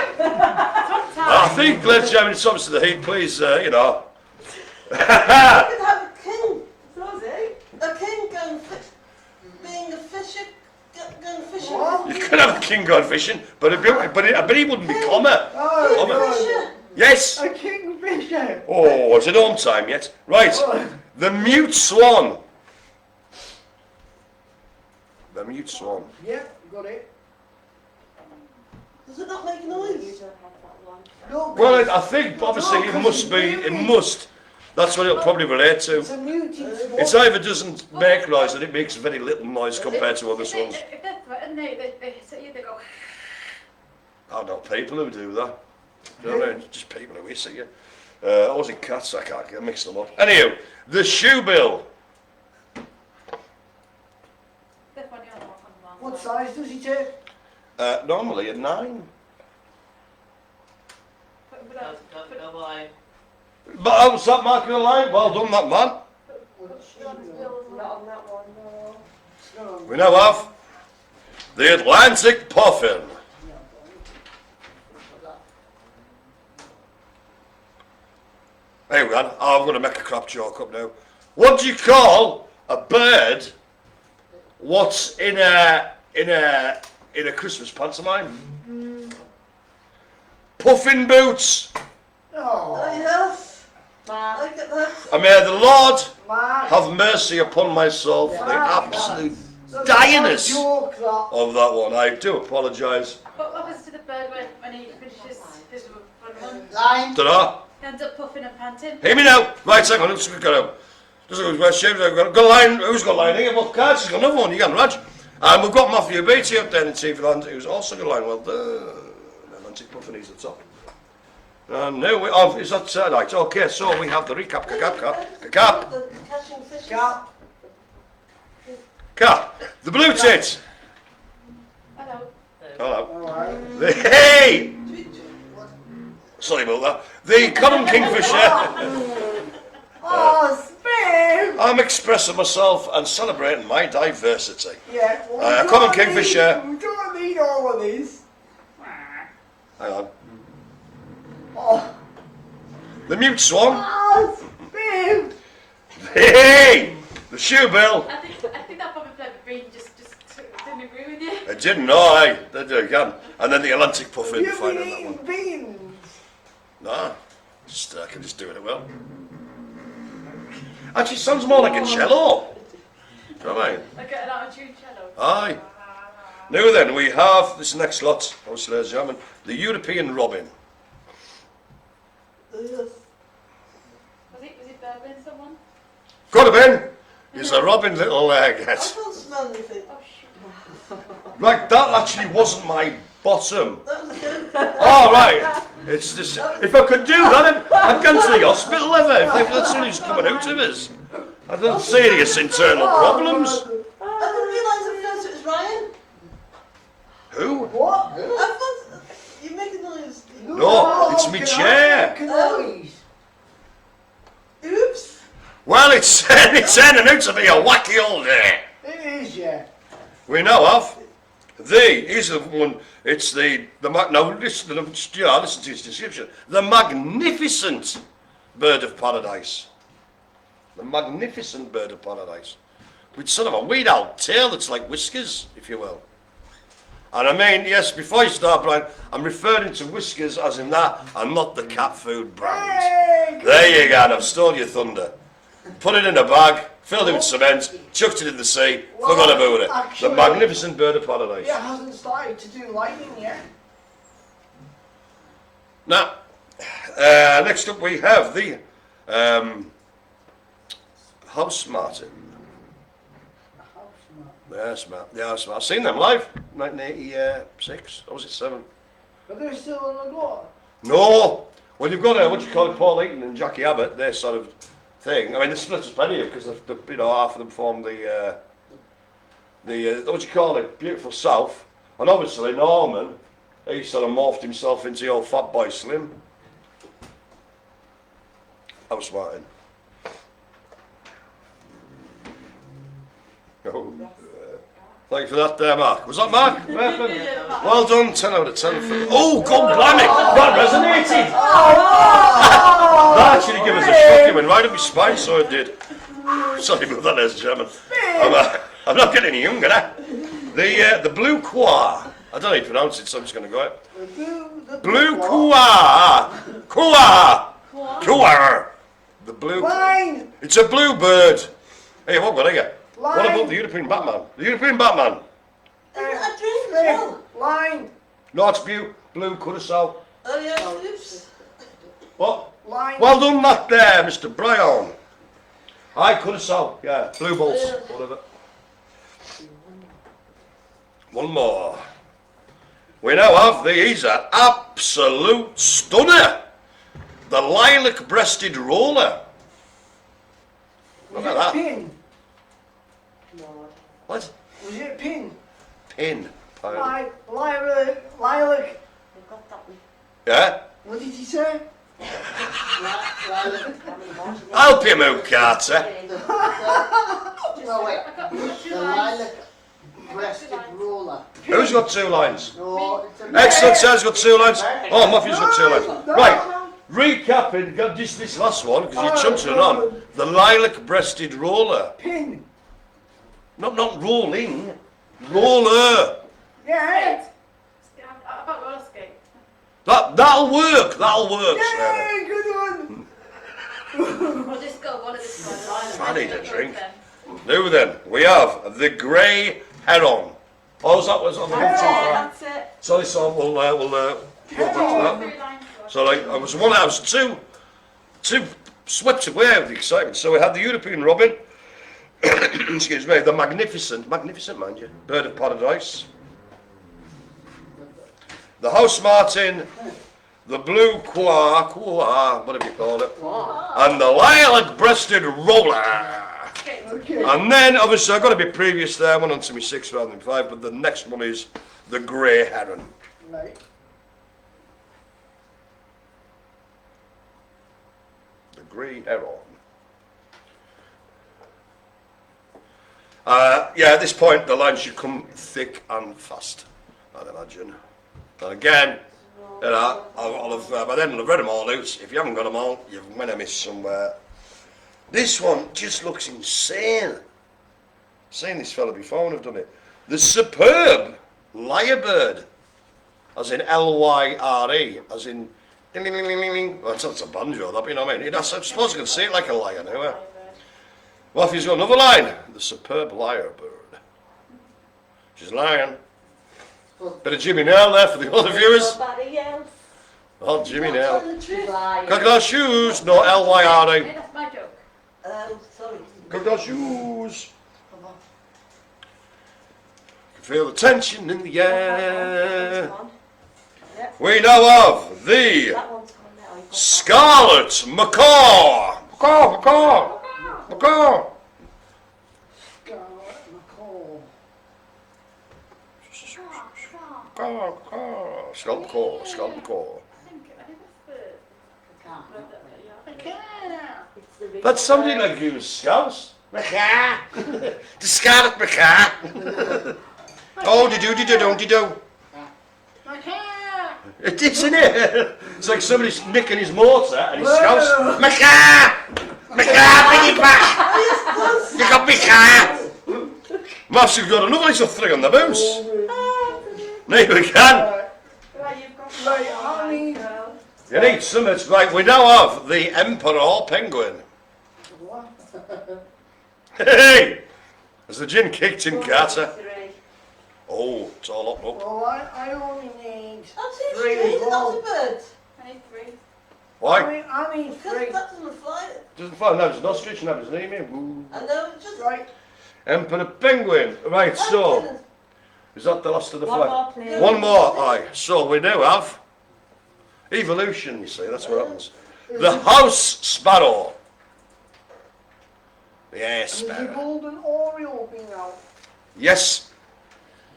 I think, ladies and gentlemen, it's obviously the heat. Please, you know. You could have a king. So is it? A king going being a fisher, going fishing. What? You could have a king going fishing, but I bet he wouldn't be comma. Oh, Fisher. Yes. a kingfisher. Oh, is it home time yet? Right. Oh, The mute swan. The mute swan. yeah, got it. Does it not make You noise? don't have that one. No, Well, I think obviously it No, must be. It must. That's what it'll probably relate to. it's a muted swan. It's either doesn't make noise and it makes very little noise compared to other swans. If they're threatened, they hit you, they go. I know people who do that. Do you know what I mean? Just people who hiss at you. Or was it cats? I can't get mix them up. Anywho, the shoebill. They're funny on the one. What size does he take? Normally a 9. Go line. But how was that marking the line? Well done, that man. Not on that one, no. No. We now have the Atlantic puffin. Hey, man, I'm going to make a crap joke up now. What do you call a bird what's in a Christmas pantomime? Puffin boots. Oh, Oh, yes. Mark. I get that. And may the Lord Mark. have mercy upon my soul for the absolute direness Joke that. of that one. I do apologise. What happens to the bird when he finishes his run? Line. Ta-da. He ends up puffing and panting. Hear me now. Right, hang on, let's go now. This is where Shames got a line. Who's got a line here? Well, cards, he's got another one. You can, Raj. And we've got Matthew Beatty up there in Heathlands, who's also got a line. Well done. Atlantic Puffin, he's at the top. No, is that right? Okay, so we have the recap. Cap. The catching fishes. Cap. Cap. The blue tit. Hello. Hello. Alright. The, hey! Sorry about that. The common kingfisher. Oh, Spiff! I'm expressing myself and celebrating my diversity. Yeah, well, we common don't kingfisher. We don't need all of these. Hang on. Oh, The mute swan. oh Spiff! Hey! The shoebill. I think that probably played with Green just didn't agree with you. I didn't know, I. They do again. And then the Atlantic puffin. You've Find been out that eating one. beans. No. I can just do it well. Actually, it sounds more like a cello. Do you know what I mean? Like an out-of-tune cello. Aye. Now then, we have this next lot, obviously, ladies and gentlemen, the European robin. Yes. Was he burgling someone? Could have been. He's a robin little I get. can't smell anything. Oh shoot. Right, that actually wasn't my bottom. That was a joke. All right. It's just, if I could do that, I'd go to the hospital ever. If that's somebody's coming out of us. I don't serious internal problems. I didn't realise at first it was Ryan. Who? What? I thought you make a noise. No, it's me chair. Noise. Oops. Well, it's turning out to be a wacky old day. It is, yeah. We know of. Here's the one. It's no, listen to his description. The magnificent bird of paradise. The magnificent bird of paradise. With sort of a weird old tail that's like whiskers, if you will. And I mean, yes, before you start, Brian, I'm referring to whiskers as in that and not the cat food brand. Hey, There you go, and I've stolen your thunder. Put it in a bag, filled it with cement, chucked it in the sea, forgot about it. actually- The magnificent bird of paradise. it hasn't started to do lightning yet. Now, next up we have the house martin. Yes, man. Yeah, I've seen them live. 1986. Or was it 7? But they're still on the go. No. Well, you've got what you call it, Paul Eaton and Jackie Abbott. Their sort of thing. I mean, there's plenty of because half of them form the what you call it, beautiful South. And obviously Norman, he sort of morphed himself into the old fat boy Slim. House martin. Oh. Thank you for that there, Mark. Was that Mark? Well done, 10 out of 10. Oh, God blimey! That resonated! That actually gave us a shock. It went right up my spine, so it did. Sorry about that, ladies and gentlemen. I'm not getting any younger, eh? The blue quar. I don't know how you pronounce it, so I'm just going to go it. Blue quar! Quar! The blue... Line! It's a blue bird. Hey, what got here? What Line. about the European Batman? The European Batman? Isn't that a drink as well? Line! No, it's blue curacao. Oh yeah, oops. What? Line! Well done, that there, Mr. Bryan. Aye, curacao. Yeah, blue balls, whatever. One more. We now have he's an absolute stunner. The lilac-breasted roller. Look at that. Pin. What? Was it pin? Pin. Lilac. We've got that one. Yeah? What did he say? Help him out, Carter. No, wait. The lilac-breasted roller. Who's got 2 lines? No, it's a Excellent, Sarah's got 2 lines. Oh, Matthew's got 2 lines. Right, recapping, got this last one, because you're chuntering on. The lilac-breasted roller. Pin. Not rolling. Roller. Yeah. How about roller skate? That'll work, Sarah. Yay, good one. Or disco, one of this one. I need a drink. Now then, we have the grey heron. Oh, that was on the That's it. So this one we'll go back to that. So like, I was two swept away with the excitement. So we had the European robin, excuse me, the magnificent, mind you, bird of paradise, the house martin, the blue quar, whatever you call it, and the lilac-breasted roller. Okay. And then, obviously, I've got to be previous there. I went on to my 6 rather than 5, but the next one is the grey heron. Right. The grey heron. Yeah, at this point, the line should come thick and fast, I'd imagine. And again, you know, I'll have, by then I'll have read them all out. If you haven't got them all, you're going to miss somewhere. This one just looks insane. Seen this fella before when I've done it. The superb lyrebird, as in L-Y-R-E, as in well, that's a banjo, that, you know what I mean? I suppose you can see it like a lion, anyway. Well, if he's got another line, the superb lyrebird. She's lying. Bit of Jimmy Nail there for the other viewers. Nobody else. Oh, Jimmy Nail. Flying. Crocodile shoes, no L-Y-R-E. Hey, that's my joke. Sorry. Crocodile shoes. Feel the tension in the air. Come on. Yep. We now have the That one's gone now. You've got that. Scarlet Macaw. Macaw, macaw, macaw. Scarlet Macaw. Macaw, macaw. Scarlet macaw, scarlet macaw. I think that's the. I can't. It's the ring That's somebody bird. like you, Scouts. Macaw. The Scarlet Macaw. Oh, de-do. I can't. It is, isn't it? It's like somebody's nicking his mortar and he's Scouts. Macaw! Macaw, bring it back! You got Macaw! Maps, you've got another little thing on the bounce. No, you can. Right, you've got Right, one. I need- Girl. You need some. It's right. We now have the Emperor Penguin. What? Hey! Has the gin kicked in, Carter? 3. Oh, it's all up. Well, I only need That's it, three straight, as well. that's a bird. I need 3. Why? I need Because three. that doesn't fly. Doesn't find that. It's an ostrich and have his name in. Woo. I know, it's just... Right. Emperor Penguin. Right, so. Is that the last of the One flag? more, please. One more, aye. So we now have evolution, you see, that's what happens. The house sparrow. Yes, And the sparrow. golden oriole being out. Yes,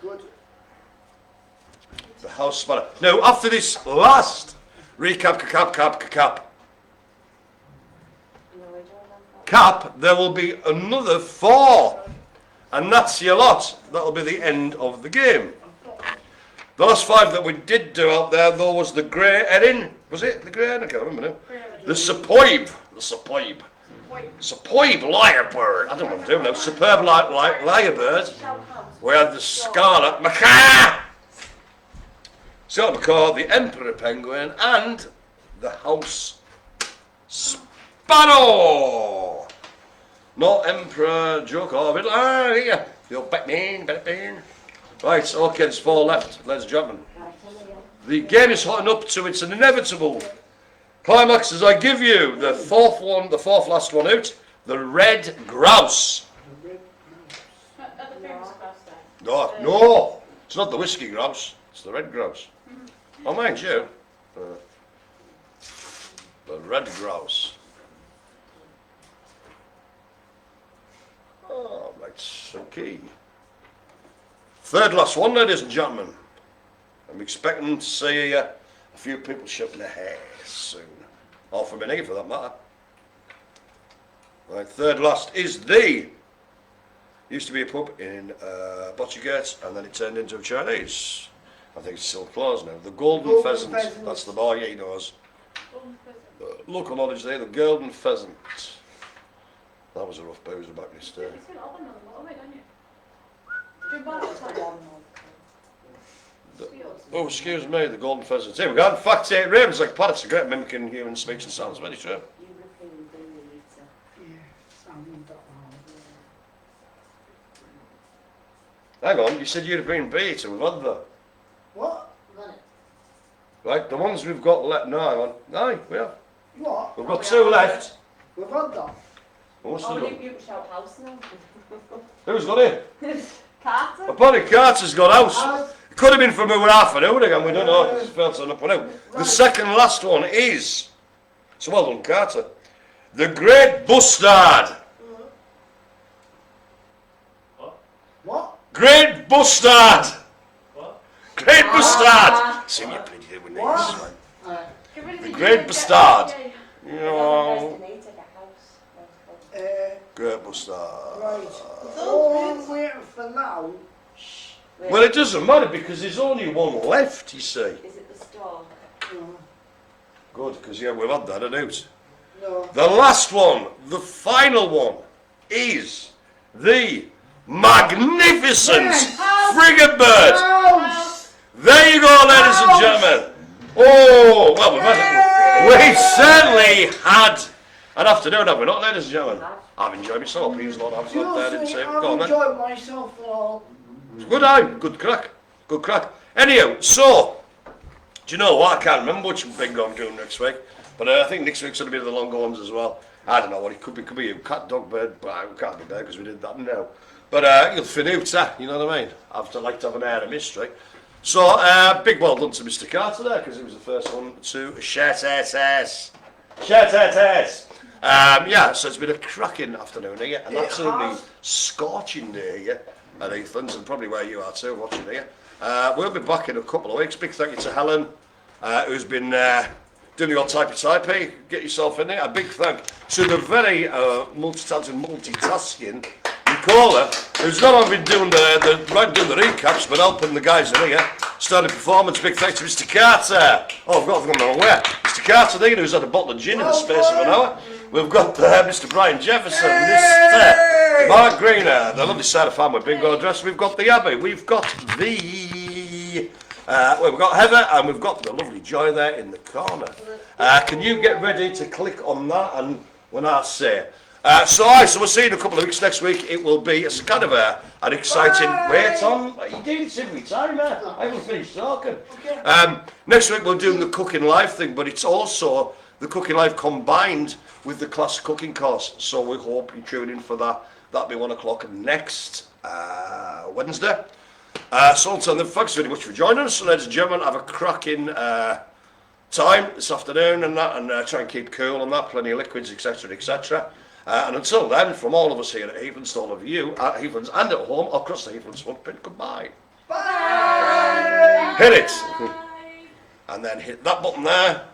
Good. the house sparrow. Now, after this last recap, cap, No, I don't have that. cap, there will be another 4. And that's your lot. That'll be the end of the game. The last 5 that we did do out there, though, was the grey heron. Was it the grey heron? I can't remember now. The superb. Superb lyrebird. I don't know what I'm doing now. Superb lyrebird. We had the Scarlet Macaw. Scarlet Macaw, the Emperor Penguin, and the House Sparrow. Not Emperor Joe Corbett. Ah, here. The old Batman. Right, okay, there's 4 left, ladies and gentlemen. Right, tell me again. The game is hotting up to its inevitable climax as I give you the 4th one, the 4th last one out, the red grouse. At the famous class day. No, it's not the whiskey grouse, it's the red grouse. Oh, mind you, the red grouse. Oh, right, okay. 3rd last one, ladies and gentlemen. I'm expecting to see a few people shaking their hair soon. Or from me for that matter. Right, 3rd last is the. Used to be a pub in Botchergate and then it turned into a Chinese. I think it's still closed now. The Golden Pheasant. That's the boy, he knows. Local knowledge there, the Golden Pheasant. That was a rough boozer back in his day. It's been all on the way, don't you? Do you buy it? Oh, excuse me, the Golden Pheasant. Here we go. In fact, it rains like parrots are great at mimicking human speech and sounds. Very true. You looking Billy, Yeah, sounding that Hang on, you said European beta, we've had that. What? Run it. Right, the ones we've got left, no, hang on. Aye, we have. What? We've got 2 left. We've had that. What's Oh, the you can shout house now. Who's got it? Carter? Apparently Carter's got house. It could have been from over half an hour again, we don't know. It's failed to up and out. The second last one is, so well done Carter, the Great Bustard. What? Great Bustard. What? Great Bustard. See what you bloody do with What? these. Alright. Get rid of The the Great UK, Bustard. UK. You know, Destiny, take a house. Great Bustard. Right. All I'm waiting for now. Wait, Well, it doesn't matter because there's only 1 left, you see. is it the store? Good, because yeah, we've had that out. No. The last one, the final one, is the magnificent frigate bird. House! There you go, ladies and gentlemen. Oh, well, we certainly had an afternoon, have we not, ladies and gentlemen? I've enjoyed myself. He was not having that there, didn't say. Go on, I've then. enjoyed myself a lot. Good eye, good crack, good crack. Anyhow, so, do you know what? I can't remember which big I'm doing next week, but I think next week's going to be the longer ones as well. I don't know what it could be a cat, dog, bird, but it can't be there because we did that now. But you'll fin out, you know what I mean? I'd like to have an air of mystery. So, big well done to Mr. Carter there, because he was the first one to shout at us. Shout at us. Yeah, so it's been a cracking afternoon here, an absolutely scorching day here at Heathlands, and probably where you are too, watching here. We'll be back in a couple of weeks. Big thank you to Helen, who's been doing the old typey. Get yourself in there. A big thank to the very multi-talented, multitasking Nicola, who's not only been doing the recaps, but helping the guys in here. Starting performance. Big thanks to Mr. Carter. Oh, I've got the wrong way. Mr. Carter there, who's had a bottle of gin in the space of an hour. We've got Mr. Brian Jefferson, Mr. Mark Greener, the lovely side of family bingo address. We've got the Abbey. We've got the we've got Heather, and we've got the lovely Joy there in the corner. Can you get ready to click on that? And when I say. So we'll see you in a couple of weeks. Next week it will be kind of an exciting wait on. You didn't see me time, I haven't finished talking. Next week we're doing the cooking live thing, but it's also the cooking live combined with the class cooking course. So we hope you tune in for that. That'll be 1 o'clock next Wednesday. So until then, thanks very much for joining us, ladies and gentlemen. Have a cracking time this afternoon and that, and try and keep cool and that. Plenty of liquids, etc., etc. And until then, from all of us here at Heathlands to all of you at Heathlands and at home across the Heathlands footprint, goodbye. Bye! Hit it. And then hit that button there.